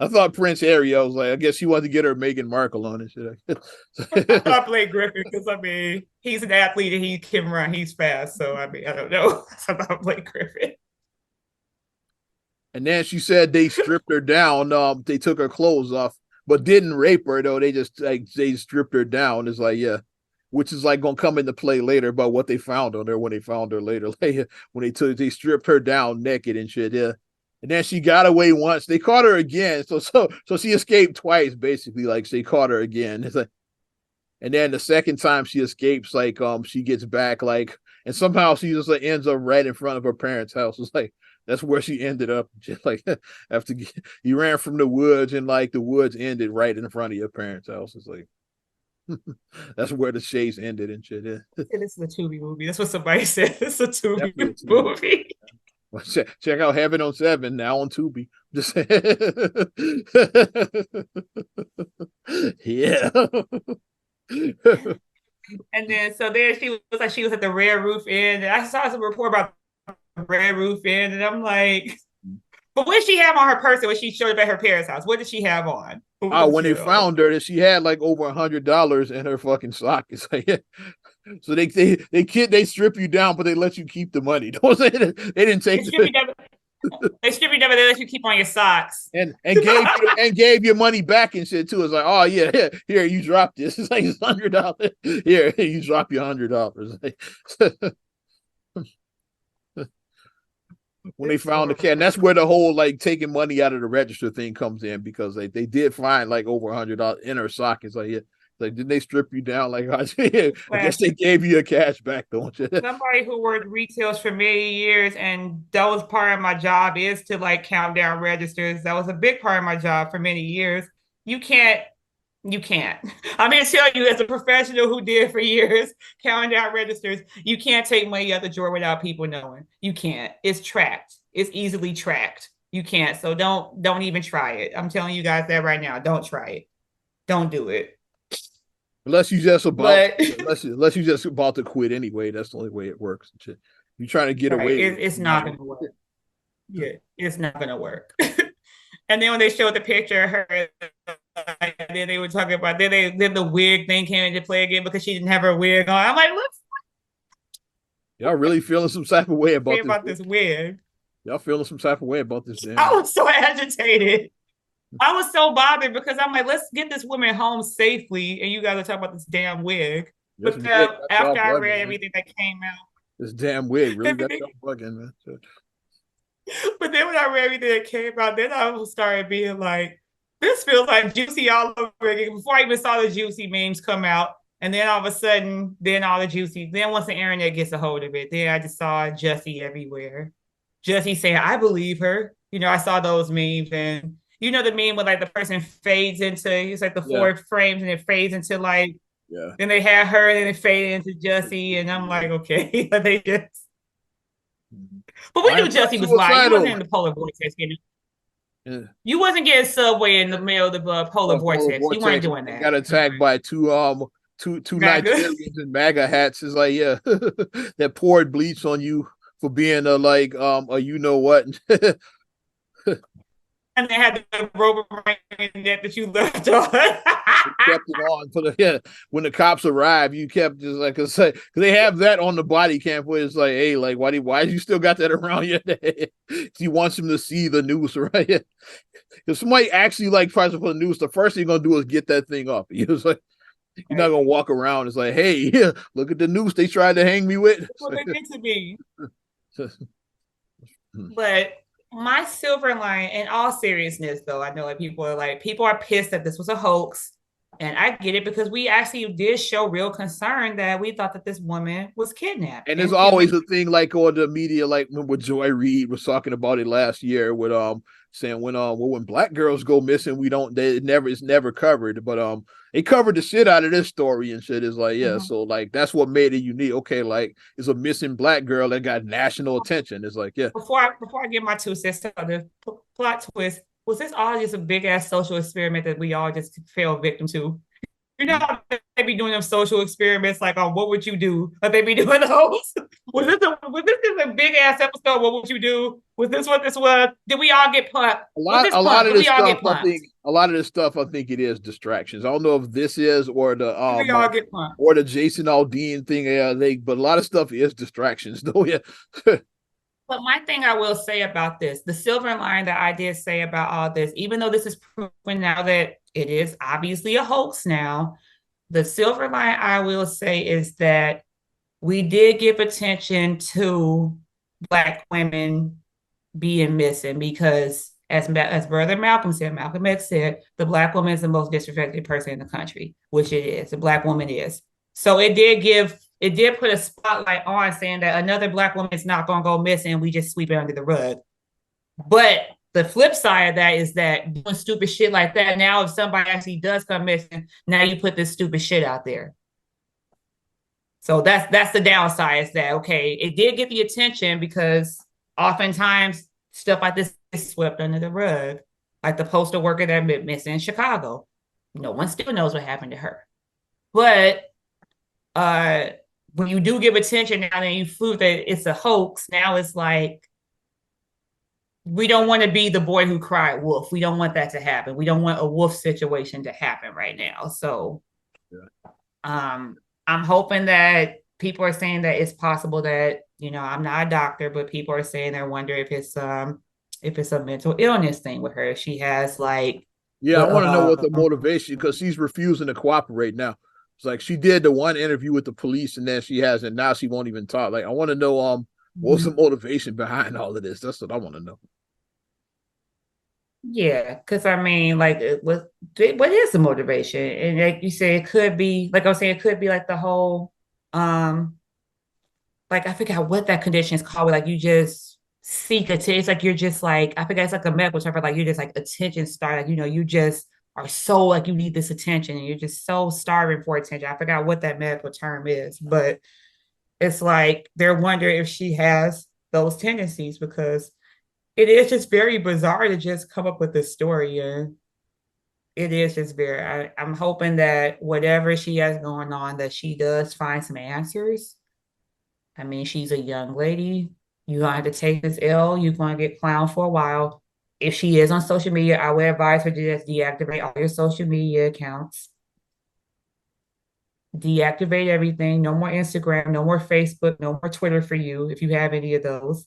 I thought Prince Harry. I was like, I guess she wanted to get her Meghan Markle on and shit. I thought Blake Griffin because I mean he's an athlete and he can run, he's fast. So I mean I don't know about Blake Griffin. And then she said they stripped her down. They took her clothes off, but didn't rape her though. They just like they stripped her down. It's like which is like gonna come into play later about what they found on her when they found her later. Like, when they stripped her down naked and shit. Yeah. And then she got away once. They caught her again. So she escaped twice, basically. Like they caught her again. It's like, and then the second time she escapes, like she gets back, like, and somehow she just like ends up right in front of her parents' house. It's like that's where she ended up. Just like after you ran from the woods, and like the woods ended right in front of your parents' house. It's like that's where the chase ended and shit. Yeah. This is a Tubi movie. That's what somebody said. It's a Tubi Definitely a Tubi. movie. Well, check out Heaven on 7 now on Tubi. Just yeah. And then so there she was like she was at the Red Roof Inn. And I saw some report about the Red Roof Inn, and I'm like, but what did she have on her person when she showed up at her parents' house? What did she have on? Oh, when they found her, that she had like over $100 in her fucking sock. It's like, so they strip you down, but they let you keep the money. They didn't take they strip you down, but they let you keep on your socks and gave your money back and shit too. It's like, oh yeah, here you drop this. It's like it's $100. Here you drop your $100. When they found the cat, and that's where the whole like taking money out of the register thing comes in, because they did find like over $100 in her sock. It's like, yeah, like did they strip you down? Like I guess they gave you a cash back, don't you? Somebody who worked retails for many years, and that was part of my job, is to like count down registers. That was a big part of my job for many years. You can't. I'm here to tell you, as a professional who did for years, counting down registers, you can't take money out the drawer without people knowing. You can't. It's tracked. It's easily tracked. You can't. So don't even try it. I'm telling you guys that right now. Don't try it. Don't do it. Unless you just about But unless you just about to quit anyway. That's the only way it works. You're trying to get right, away. it's not gonna work. Yeah, it's not gonna work. And then when they showed the picture of her, then they were talking about then the wig thing came into play again because she didn't have her wig on. I'm like, let's Y'all really feeling some type of way say about this? about this wig. Y'all feeling some type of way about this I damn? was so agitated. I was so bothered because I'm like, let's get this woman home safely, and you guys are talking about this damn wig. This But wig got y'all after I read bugging, man. everything that came out, This damn wig really got everything, y'all bugging, man. but then when I read everything that came out, then I started being like, this feels like Juicy all over again. Before I even saw the Juicy memes come out, and then all of a sudden, then all the Juicy, then once the internet gets a hold of it, then I just saw Jussie everywhere. Jussie saying, I believe her. You know, I saw those memes, and you know the meme where like the person fades into, it's like the Yeah, four frames and it fades into like, yeah. then they had her and then it faded into Jussie, and I'm like, okay, they just, but we I knew am not Jussie was lying. You wasn't suicidal. in the polar vortex getting, Yeah. you wasn't getting Subway in the middle of the polar Polar vortex. You weren't vortex doing and that. got attacked by two MAGA. Nigerians in MAGA hats. Is like, yeah, that poured bleach on you for being a you know what. And they had the rubber net that you left on. Kept it on for the yeah. When the cops arrived, you kept just like I say, because they have that on the body cam where it's like, hey, like why you still got that around you? He wants him to see the news, right? If somebody actually like tries to put the news, the first thing you're gonna do is get that thing up. You're like, you're not gonna walk around. It's like, hey, yeah, look at the news they tried to hang me with. That's what they did to me. But my silver line, in all seriousness, though, I know like people are pissed that this was a hoax. And I get it because we actually did show real concern that we thought that this woman was kidnapped And there's and killed. always a thing like on the media, like when Joy Reid was talking about it last year with saying when black girls go missing, we don't it's never covered. But they covered the shit out of this story and shit. Is like, yeah, so like that's what made it unique. Okay, like it's a missing black girl that got national attention. It's like, yeah. Before I get my 2 cents on the plot twist, was this all just a big ass social experiment that we all just fell victim to? You know how they be doing them social experiments, like, oh, what would you do? Like they be doing those. Was this a big ass episode? What would you do? Was this what this was? Did we all get punked? Was this A lot punked? of Did we this all stuff get I punked? think a lot of this stuff I think it is distractions. I don't know if this is Did we all get punked? or the Jason Aldean thing. Yeah, but a lot of stuff is distractions though. Yeah. But my thing I will say about this, the silver line that I did say about all this, even though this is proven now that it is obviously a hoax now, the silver line I will say is that we did give attention to Black women being missing because, as Brother Malcolm said, Malcolm X said, the Black woman is the most disrespected person in the country, which it is. The Black woman is. So it did put a spotlight on saying that another Black woman is not going to go missing. We just sweep it under the rug. But the flip side of that is that doing stupid shit like that, now if somebody actually does come missing, now you put this stupid shit out there. So that's the downside, is that okay, it did get the attention because oftentimes stuff like this is swept under the rug. Like the postal worker that went missing in Chicago. No one still knows what happened to her. But when you do give attention now and you prove that it's a hoax, now it's like we don't want to be the boy who cried wolf. We don't want that to happen. We don't want a wolf situation to happen right now. So I'm hoping that people are saying that it's possible that, you know, I'm not a doctor, but people are saying they wonder if it's a mental illness thing with her. If she has like Yeah, I want to know what the motivation, because she's refusing to cooperate now. It's like she did the one interview with the police and then she hasn't. Now she won't even talk. Like I want to know what's the motivation behind all of this? That's what I want to know. Yeah, because I mean, like, what is the motivation? And like you say, it could be, like I was saying, it could be like the whole, like I forgot what that condition is called. Where, like you just seek attention. It's like you're just like I forget. It's like a medical term. Like you're just like attention star. Like you know, you just are so like you need this attention, and you're just so starving for attention. I forgot what that medical term is, but it's like they're wondering if she has those tendencies because it is just very bizarre to just come up with this story and it is just very. I'm hoping that whatever she has going on, that she does find some answers. I mean, she's a young lady. You're gonna have to take this L. You're gonna get clowned for a while. If she is on social media, I would advise her to just deactivate all your social media accounts. Deactivate everything. No more Instagram, no more Facebook, no more Twitter for you if you have any of those.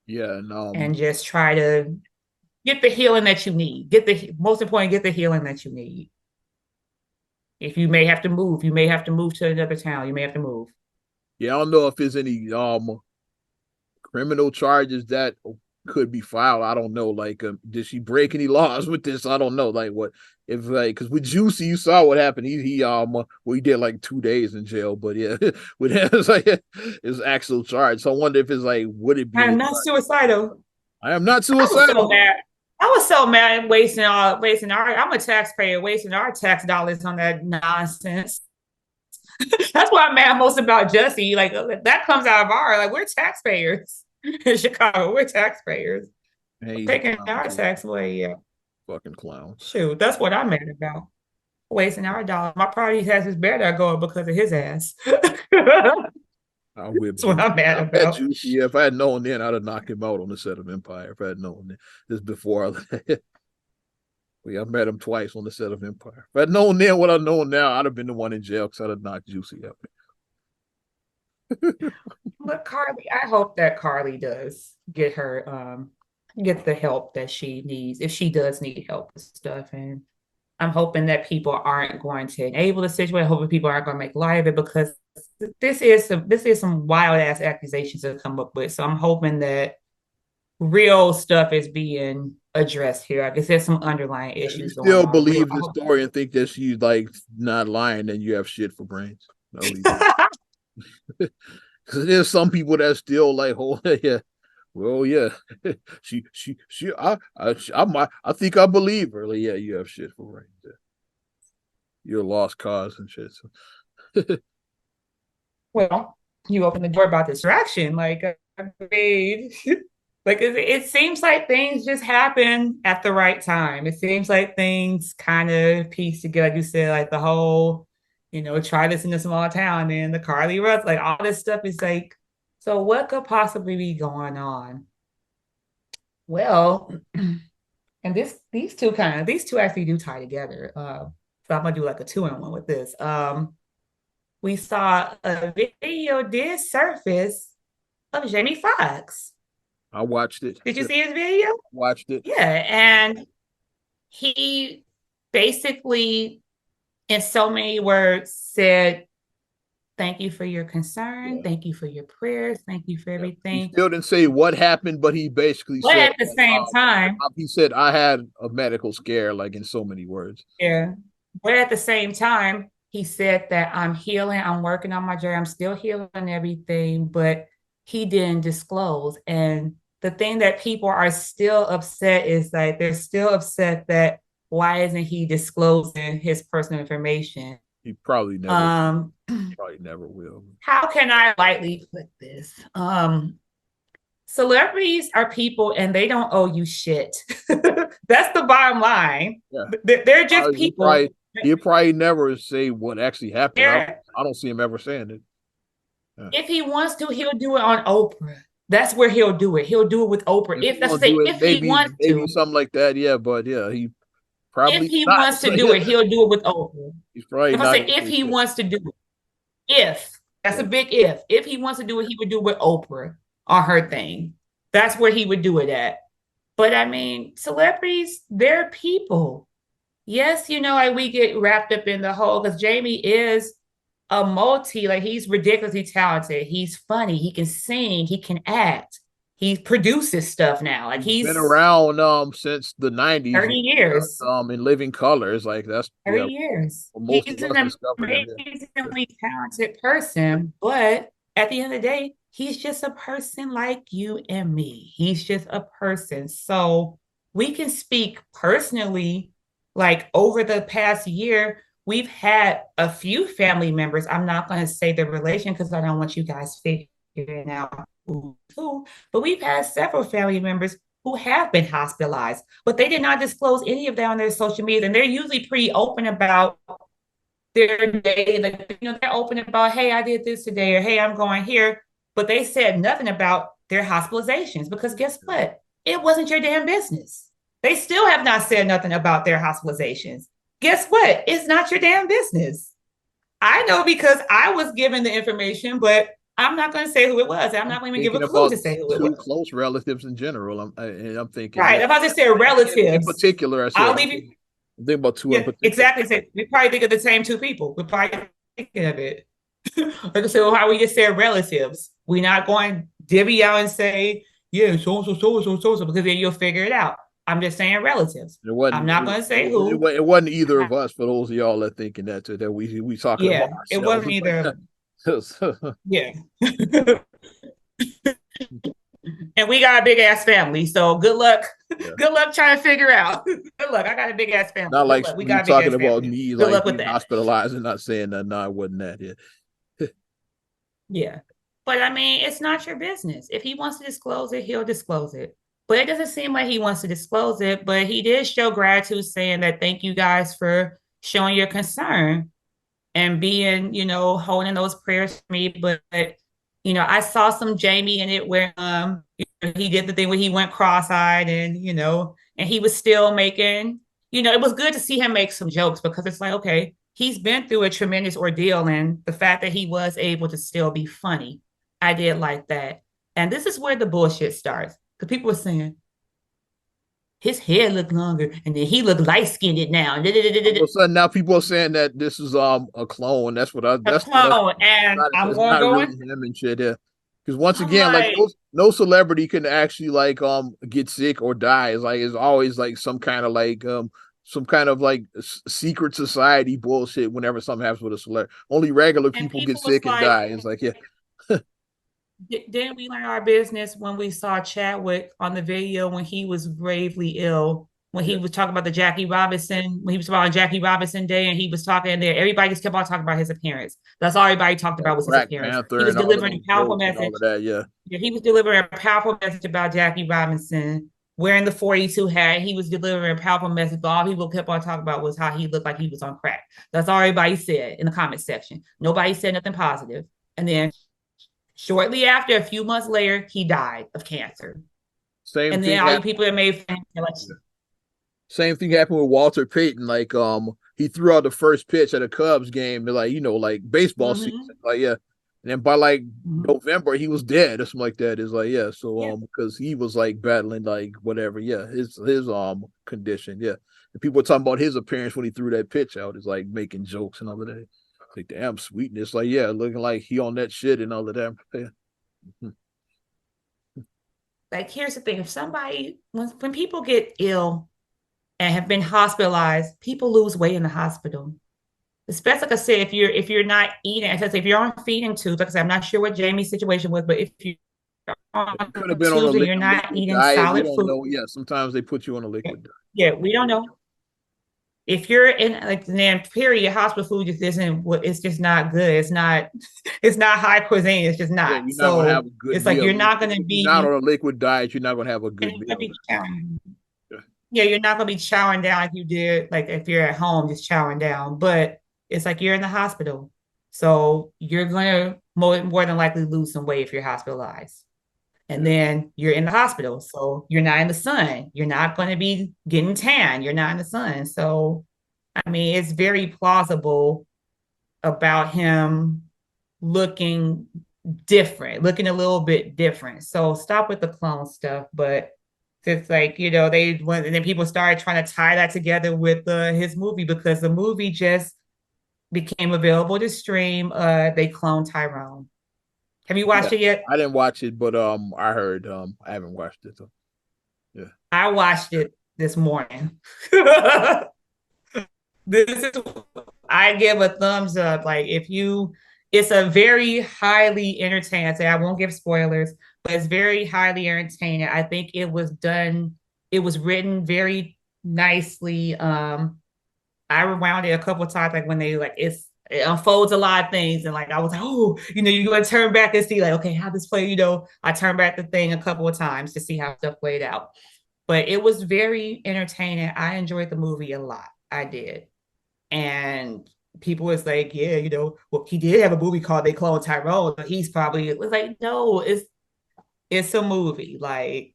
Yeah, And just try to get the healing that you need. Get the most important, get the healing that you need. If you may have to move, you may have to move to another town. You may have to move. yeah, I don't know if there's any criminal charges that could be filed. I don't know. Like, did she break any laws with this? I don't know. Like, what if like because with Juicy, you saw what happened. Well, he did like 2 days in jail, but yeah, with him, it's like it's actual charge. So I wonder if it's like would it be? I'm not suicidal. I am not I was so suicidal. mad. I was so mad wasting our. I'm a taxpayer wasting our tax dollars on that nonsense. That's what I'm mad most about Jussie. Like that comes out of our like we're taxpayers in Chicago. We're taxpayers. Hey, We're he's a taking clown our too. tax away. Yeah. Fucking clown. Shoot, that's what I'm mad about. Wasting our dollars. My property taxes better go up because of his ass. I'll whip That's what Juicy. I'm mad I bet about. Juicy. Yeah, if I had known then, I'd have knocked him out on the set of Empire. If I had known then, this before I yeah, I met him twice on the set of Empire. If I'd known then what I know now, I'd have been the one in jail because I'd have knocked Juicy out. But Carly, I hope that Carly does get her get the help that she needs if she does need help with stuff. And I'm hoping that people aren't going to enable the situation. Hoping people aren't going to make light of it because this is some wild ass accusations to come up with. So I'm hoping that real stuff is being addressed here. I guess there's some underlying If you issues going still on. Real, believe the story and think that she's like not lying, then you have shit for brains. No, because there's some people that still like, oh yeah, well yeah, I think I believe her. Like, yeah, you have shit for brains. Yeah. You're a lost cause and shit. So. well, you open the door about distraction. Like, I mean, like it seems like things just happen at the right time. It seems like things kind of piece together. Like you said, like the whole, try this in a small town and the Carly Russ, like all this stuff is like, so what could possibly be going on? Well, and these two actually do tie together. So I'm gonna do like a two-in-one with this. We saw a video did surface of Jamie Foxx. I watched it. Did you see his video? Watched it. Yeah, and he basically, in so many words, said, "Thank you for your concern. Yeah. Thank you for your prayers. Thank you for everything." He still didn't say what happened, but he basically But said, at the same time, he said, I had a medical scare, like in so many words. yeah. But at the same time, he said that I'm healing, I'm working on my journey, I'm still healing everything, but he didn't disclose. And the thing that people are still upset is that they're still upset that why isn't he disclosing his personal information? He probably never will. How can I lightly put this? Celebrities are people and they don't owe you shit. That's the bottom line. Yeah. They're just people. He'll probably never say what actually happened. Yeah. I don't see him ever saying it. Yeah. If he wants to, he'll do it on Oprah. That's where he'll do it. He'll do it with Oprah. If he wants maybe something like that. Yeah, but yeah, he probably if he wants to do it, he'll do it with Oprah. He's probably not. If he wants to do it, that's a big if. If he wants to do it, he would do it with Oprah on her thing. That's where he would do it at. But I mean, celebrities, they're people. Yes, like we get wrapped up in the whole because Jamie is a he's ridiculously talented. He's funny. He can sing. He can act. He produces stuff now. Like he's been around since the 90s. 30 years. In living colors. Like that's 30 years. He's an amazingly talented person, but at the end of the day, he's just a person like you and me. He's just a person. So we can speak personally, like over the past year, we've had a few family members. I'm not going to say the relation because I don't want you guys figuring out who, but we've had several family members who have been hospitalized, but they did not disclose any of that on their social media. And they're usually pretty open about their day. Like, they're open about, hey, I did this today, or hey, I'm going here. But they said nothing about their hospitalizations because guess what? It wasn't your damn business. They still have not said nothing about their hospitalizations. Guess what? It's not your damn business. I know because I was given the information, but I'm not going to say who it was. I'm not going to give a Thinking clue about to say who it two was. close relatives in general. I'm thinking, Right. yeah. If I just say In relatives, particular, I I'll said, leave you. I'm thinking about two in Yeah, particular. exactly. So we probably think of the same two people. We're probably thinking of it. Like I said, well, how we just say relatives. We're not going to divvy out and say, yeah, so and so, so and so, so and so, because then you'll figure it out. I'm just saying relatives. It I'm wasn't. not going to say who. It wasn't either of us. For those of y'all that thinking that we talking about Yeah, it ourselves. wasn't either. Yeah. And we got a big ass family. So good luck. Yeah. Good luck trying to figure out. Good luck. I got a big ass family. Not Good like luck. We me got a big talking ass about family. me Good like luck with being that. hospitalized and not saying that. No, I wasn't that. Yeah. Yeah. But I mean, it's not your business. If he wants to disclose it, he'll disclose it. But it doesn't seem like he wants to disclose it. But he did show gratitude, saying that thank you guys for showing your concern and being, holding those prayers for me. But I saw some Jamie in it where he did the thing where he went cross-eyed and and he was still making, it was good to see him make some jokes because it's like, okay, he's been through a tremendous ordeal, and the fact that he was able to still be funny, I did like that. And this is where the bullshit starts. Because people were saying his hair looked longer and then he looked light-skinned now. All of a sudden now people are saying that this is a clone. A That's what clone. And I'm it's going to not go really in. him and shit. Yeah. Because once I'm again, like like, no celebrity can actually like get sick or die. It's like it's always like some kind of like secret society bullshit whenever something happens with a celebrity. Only regular and people get people was sick and like, die. It's like, yeah. didn't we learn our business when we saw Chadwick on the video when he was gravely ill? When he Yeah. was talking about the Jackie Robinson, when he was talking about Jackie Robinson Day, and he was talking there, everybody just kept on talking about his appearance. That's all everybody talked about was his Black appearance. He Panther was and all of delivering those a powerful jokes and all message. of that. Yeah. Yeah, he was delivering a powerful message about Jackie Robinson wearing the 42 hat. He was delivering a powerful message, but all people kept on talking about was how he looked like he was on crack. That's all everybody said in the comment section. Nobody said nothing positive. And then shortly after, a few months later, he died of cancer. Same And thing then all you happened. people that made fun, like, Same thing happened with Walter Payton. Like, he threw out the first pitch at a Cubs game, like like baseball season. mm-hmm, Like, yeah. And then by like mm-hmm. November, he was dead or something like that. It's like, yeah. So, Yeah. because he was like battling like whatever, yeah, his condition, yeah. And people were talking about his appearance when he threw that pitch out. It's like making jokes and all of that. Like, damn, sweetness. Like, yeah, looking like he on that shit and all of that. Yeah. Like, here's the thing: if somebody, when people get ill and have been hospitalized, people lose weight in the hospital. Especially like I said, if you're not eating, as I say, if you're on feeding tubes, like I said, I'm not sure what Jamie's situation was, but if you're on It could have been on tubes and you're a not liquid eating diet. We solid don't food, know. Yeah, sometimes they put you on a liquid diet. yeah, we don't know. If you're in like then period, hospital food just isn't what it's just not good. It's not it's not high cuisine. It's just Yeah, not. you're not gonna have So a good it's like meal. you're not gonna If you're not be on a liquid diet, you're not gonna have a you're good not gonna meal. be chowing. Yeah. Yeah, you're not gonna be chowing down like you did, like if you're at home just chowing down. But it's like you're in the hospital. So you're gonna more than likely lose some weight if you're hospitalized. And Yeah. then you're in the hospital. So you're not in the sun. You're not going to be getting tan. You're not in the sun. So, I mean, it's very plausible about him looking different, looking a little bit different. So stop with the clone stuff. But it's like, they went, and then people started trying to tie that together with his movie because the movie just became available to stream. They cloned Tyrone. Have you Yeah. watched it yet? I didn't watch it, but I heard I haven't watched it. So yeah. I watched it this morning. This is I give a thumbs up. Like if you it's a very highly entertaining. I won't give spoilers, but it's very highly entertaining. I think it was written very nicely. I rewound it a couple of times, like when they like it unfolds a lot of things. And like I was like, oh, you go and turn back and see like, okay, how this played. I turned back the thing a couple of times to see how stuff played out. But it was very entertaining. I enjoyed the movie a lot. I did. And people was like, yeah, well, he did have a movie called They Clone Tyrone. But he's probably it was like, no, it's a movie. Like,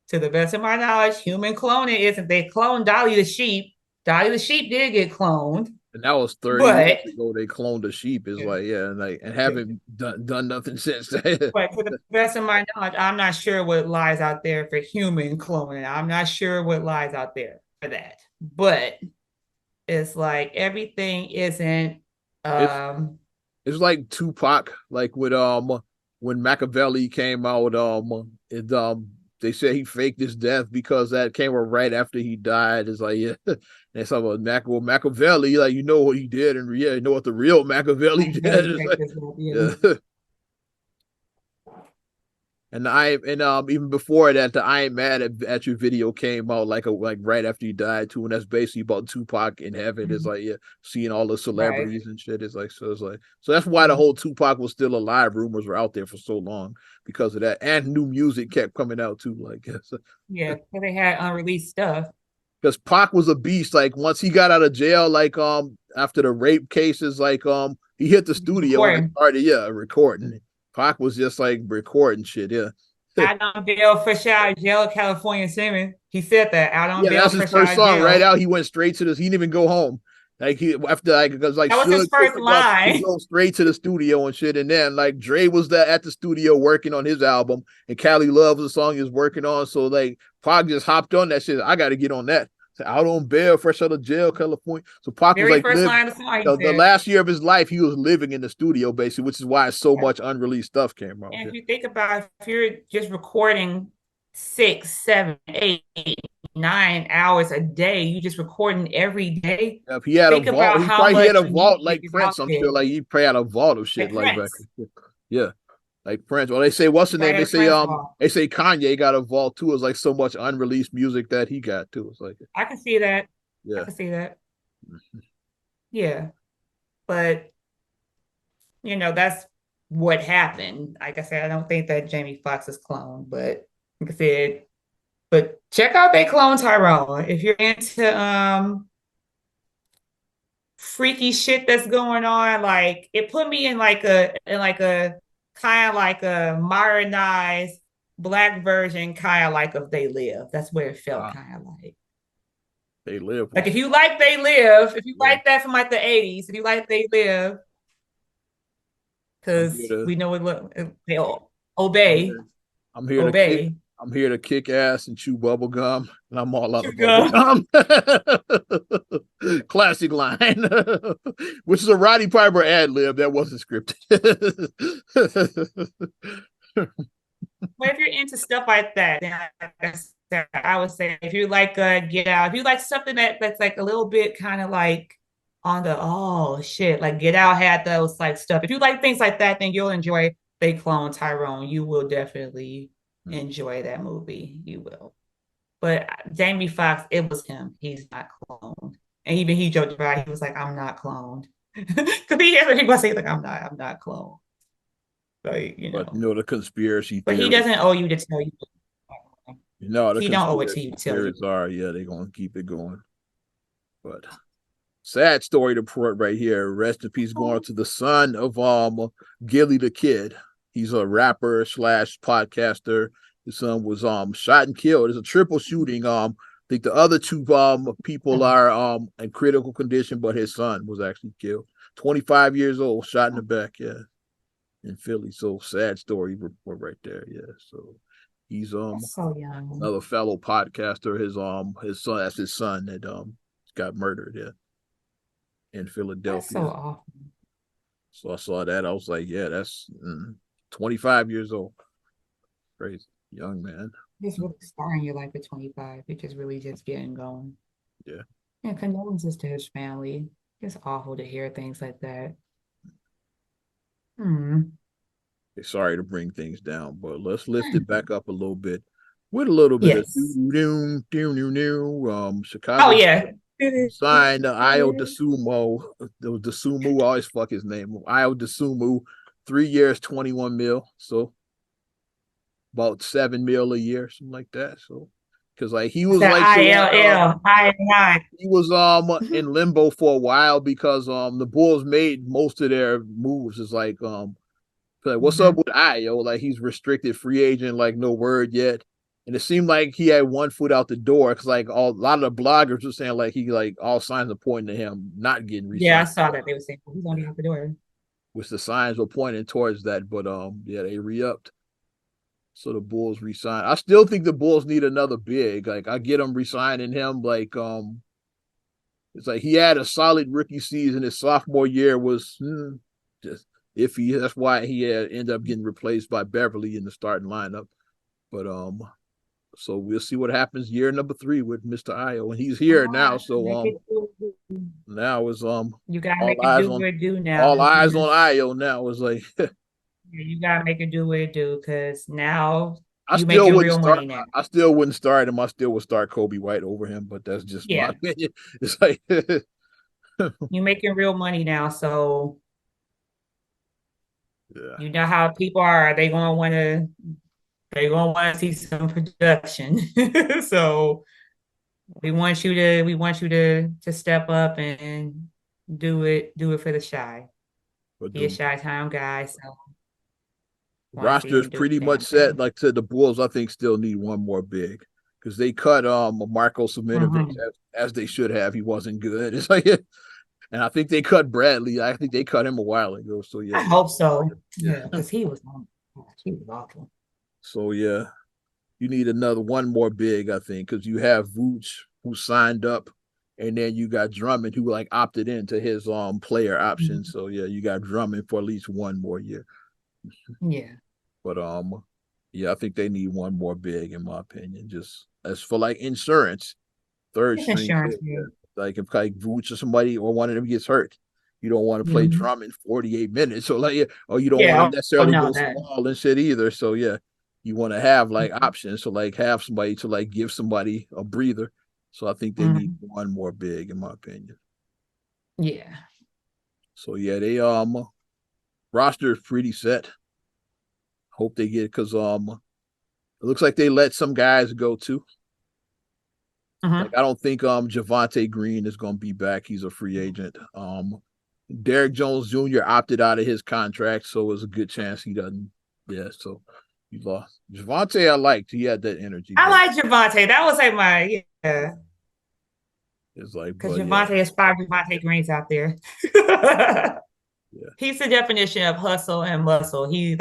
to the best of my knowledge, human cloning isn't. They cloned Dolly the sheep. Dolly the sheep did get cloned, And that was 30 years but ago. They cloned a sheep. Is like, yeah, and haven't done nothing since. but to the best of my knowledge, I'm not sure what lies out there for human cloning. I'm not sure what lies out there for that. But it's like everything isn't it's um it's like Tupac, like with when Machiavelli came out, they said he faked his death because that came out right after he died. It's like, yeah, and something about Machiavelli, like you know what he did, and yeah, you know what the real Machiavelli did. It's like, yeah. And even before that, the I Ain't Mad at You video came out like right after he died too, and that's basically about Tupac in heaven. It's like, yeah, seeing all the right. celebrities and shit. So that's why the whole Tupac was still alive rumors were out there for so long because of that, and new music kept coming out too. Like, Yeah, so they had unreleased stuff. because Pac was a beast. Like once he got out of jail, like after the rape cases, like he hit the studio and Recording. started recording. Pac was just like recording shit. Yeah. Out on bail, fresh out of jail, California Simmons. He said that out on Yeah, bail, that's his fresh first out of song. Right jail. out, he went straight to this. He didn't even go home. Like he after like because like That was his Suge picked first him up, he line. goes straight to the studio and shit. And then like Dre was there at the studio working on his album, and Cali Love was the song he was working on. So like Pac just hopped on that shit. I got to get on that. So, out on bail, fresh out of jail, California. So Pac was Very like first live line of the song, he the said. last year of his life. He was living in the studio basically, which is why so Yeah. much unreleased stuff came out. And Yeah. if you think about if you're just recording 6, 7, 8, 9 hours a day, you just recording every day. If he had a Think vault, about he how probably had much a vault music like is out Prince. I'm sure, there. like he probably had a vault of shit Like like back. Prince. Yeah, like Prince. Well, they say what's You the probably name? had a Prince ball. They say Kanye got a vault too. It's like so much unreleased music that he got too. It's like I can see that. I yeah, can see that. Yeah. But that's what happened. Like I said, I don't think that Jamie Foxx is clone, but like I said, but check out They Clone Tyrone. If you're into freaky shit that's going on, like it put me in like a kind of like a modernized black version, kind of like of They Live. That's where it felt uh, kind of like. they live Like was if you like They Live, if you yeah. like that from like the 80s, if you like They Live, I'm here because to we know it look they I'm obey, here, I'm here to kick. obey. I'm here to kick ass and chew bubble gum, and I'm all out of bubble Sugar. gum. Classic line, which is a Roddy Piper ad lib that wasn't scripted. But if you're into stuff like that, then I would say if you like Get Out, if you like something that's like a little bit kind of like on the oh shit, like Get Out had those like stuff. If you like things like that, then you'll enjoy They Clone Tyrone. You will definitely enjoy that movie. You will. But Jamie Foxx, it was him. He's not cloned. And even he joked about it. He was like, I'm not cloned. Because he has people say like I'm not cloned. Like, But the conspiracy But he theories. doesn't owe you to tell you. The He don't owe it to you to conspiracy tell you. theories are, yeah, they're gonna keep it going. But sad story to put right here. Rest in peace, going to the son of Gilly the Kid. He's a rapper slash podcaster. His son was shot and killed. It's a triple shooting. I think the other two people are in critical condition, but his son was actually killed. 25 years old, shot in the back, yeah, in Philly. So sad story report right there. Yeah. So he's That's so young. another fellow podcaster. His son, that's his son that got murdered, yeah, in That's so Philadelphia. awful. So I saw that. I was like, yeah, that's 25 years old. Crazy. Young man. Just really starting your life at 25. You're just really just getting going. Yeah. And condolences to his family. It's awful to hear things like that. Hmm. Sorry to bring things down, but let's lift it back up a little bit with a little bit of Yes. Chicago. Oh yeah. Signed Io DeSumo. There was DeSumo. I always fuck his name. Io DeSumo, 3 years, 21 mil. So about 7 mil a year, something like that. So because like he was The like the one ILL. he was in limbo for a while because the Bulls made most of their moves. It's like what's up with Io? Like he's restricted free agent, like no word yet. And it seemed like he had one foot out the door because like a lot of the bloggers were saying like he like all signs are pointing to him not getting Yeah, I re-signed, saw that they were saying he's only out the door. which the signs were pointing towards that. But yeah, they re-upped. So the Bulls re-signed. I still think the Bulls need another big. Like I get them re-signing him. Like it's like he had a solid rookie season. His sophomore year was just iffy. That's why he ended up getting replaced by Beverly in the starting lineup. But so we'll see what happens year number 3 with Mr. Io, and he's here now. So Make it now is you gotta all make it eyes do on what it do now all eyes on because Io now. Is like you gotta make it do what it do because now I you still making wouldn't real start. money now. I still wouldn't start him. I still would start Kobe White over him, but that's just my Yeah, opinion. It's like you making real money now, so yeah. you know how people are. They gonna want to see some production. So we want you to step up and do it for the Shy. But He a the Shy Town guy, so want to see roster is him do his pretty much damn set. thing. Like to the Bulls, I think still need one more big because they cut Marco Simonovic Mhm. as they should have. He wasn't good. It's like and I think they cut Bradley. I think they cut him a while ago. So yeah, I hope so. yeah. Yeah, because he was awful. So yeah, you need another one more big, I think, because you have Vooch who signed up, and then you got Drummond who like opted into his player option. Mhm. So yeah, you got Drummond for at least one more year. Yeah, But yeah, I think they need one more big in my opinion. Just as for like insurance, third it's string insurance, big. man. Yeah. Like if like Vooch or somebody or one of them gets hurt, you don't want to play Mhm. Drummond 48 minutes. So like or you don't want Yeah. to Oh necessarily no, go that. small and shit either. So yeah, you want to have like Mhm. options. So like have somebody to like give somebody a breather. So I think they need Mhm. one more big in my opinion. Yeah. So yeah, they roster is pretty set. Hope they get because it looks like they let some guys go too. Like Mhm. I don't think Javante Green is going to be back. He's a free agent. Derrick Jones Jr. opted out of his contract, so it's a good chance he doesn't. Yeah, so you lost Javante. I liked. He had that energy, I but like Javante. That was like my yeah, it's like, because but yeah, Javante is five Javante Greens out there. yeah. He's the definition of hustle and muscle. He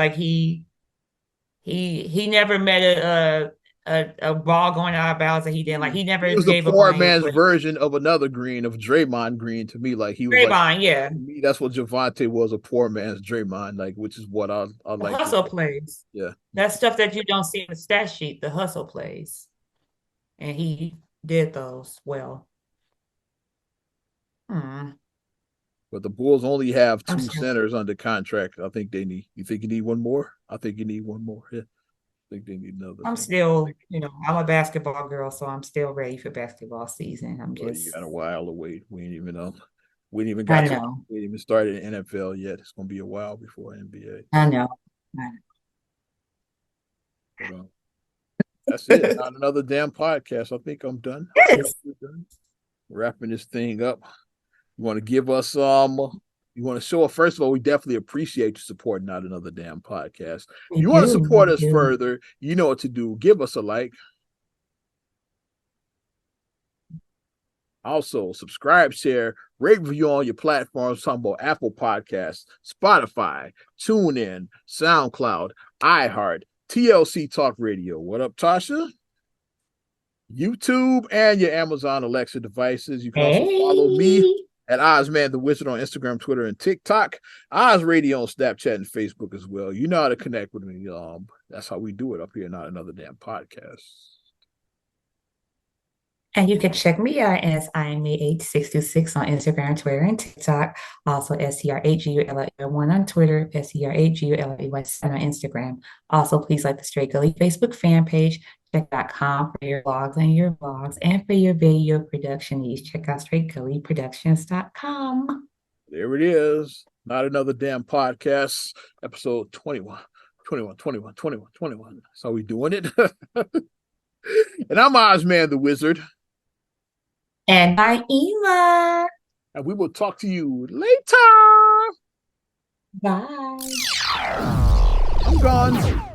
never met a ball going out of bounds that he didn't like. He He never was a gave up poor on his man's what version of another Green of Draymond Green to me. Like he was like Draymond, yeah. to me, that's what Javante was a poor man's Draymond, like which is what I The like to. hustle plays. Yeah, That's stuff that you don't see in the stat sheet, the hustle plays. And he did those well. Hmm. but the Bulls only have I'm two still centers under contract. I think they need. You think you need one more? I think you need one more. Yeah, I think they need another I'm center. still, I'm a basketball girl, so I'm still ready for basketball season. I'm But you just got a while to wait. We ain't even we ain't even I got to. know. We ain't even started in NFL yet. It's gonna be a while before NBA. I know. But that's it. Not another damn podcast. I think I'm done. I think Yes, we're done. Wrapping this thing up. You want to give us you want to show us first of all, we definitely appreciate your support, not another damn podcast. we You want to do. support We us do. further, you know what to do. Give us a like. Also, subscribe, share, rate, review on your platforms. Talking about Apple Podcasts, Spotify, TuneIn, SoundCloud, iHeart, TLC Talk Radio. What up, Tasha? YouTube and your Amazon Alexa devices. You can also follow me Hey. at Ozman the Wizard on Instagram, Twitter, and TikTok. Oz Radio on Snapchat and Facebook as well. You know how to connect with me. That's how we do it up here. Not another damn podcast. And you can check me out as IMA8626 on Instagram, Twitter, and TikTok. Also, STR8GULLE1 on Twitter, STR8GULLE7 on Instagram. Also, please like the Straight Gully Facebook fan page. Check.com for your blogs and your vlogs. And for your video production needs, check out straightgullyproductions.com. There it is. Not another damn podcast. Episode 21. 21, 21, 21, 21. So we doing it. And I'm Ozman the Wizard. And I'm Ema. And we will talk to you later. Bye. I'm gone.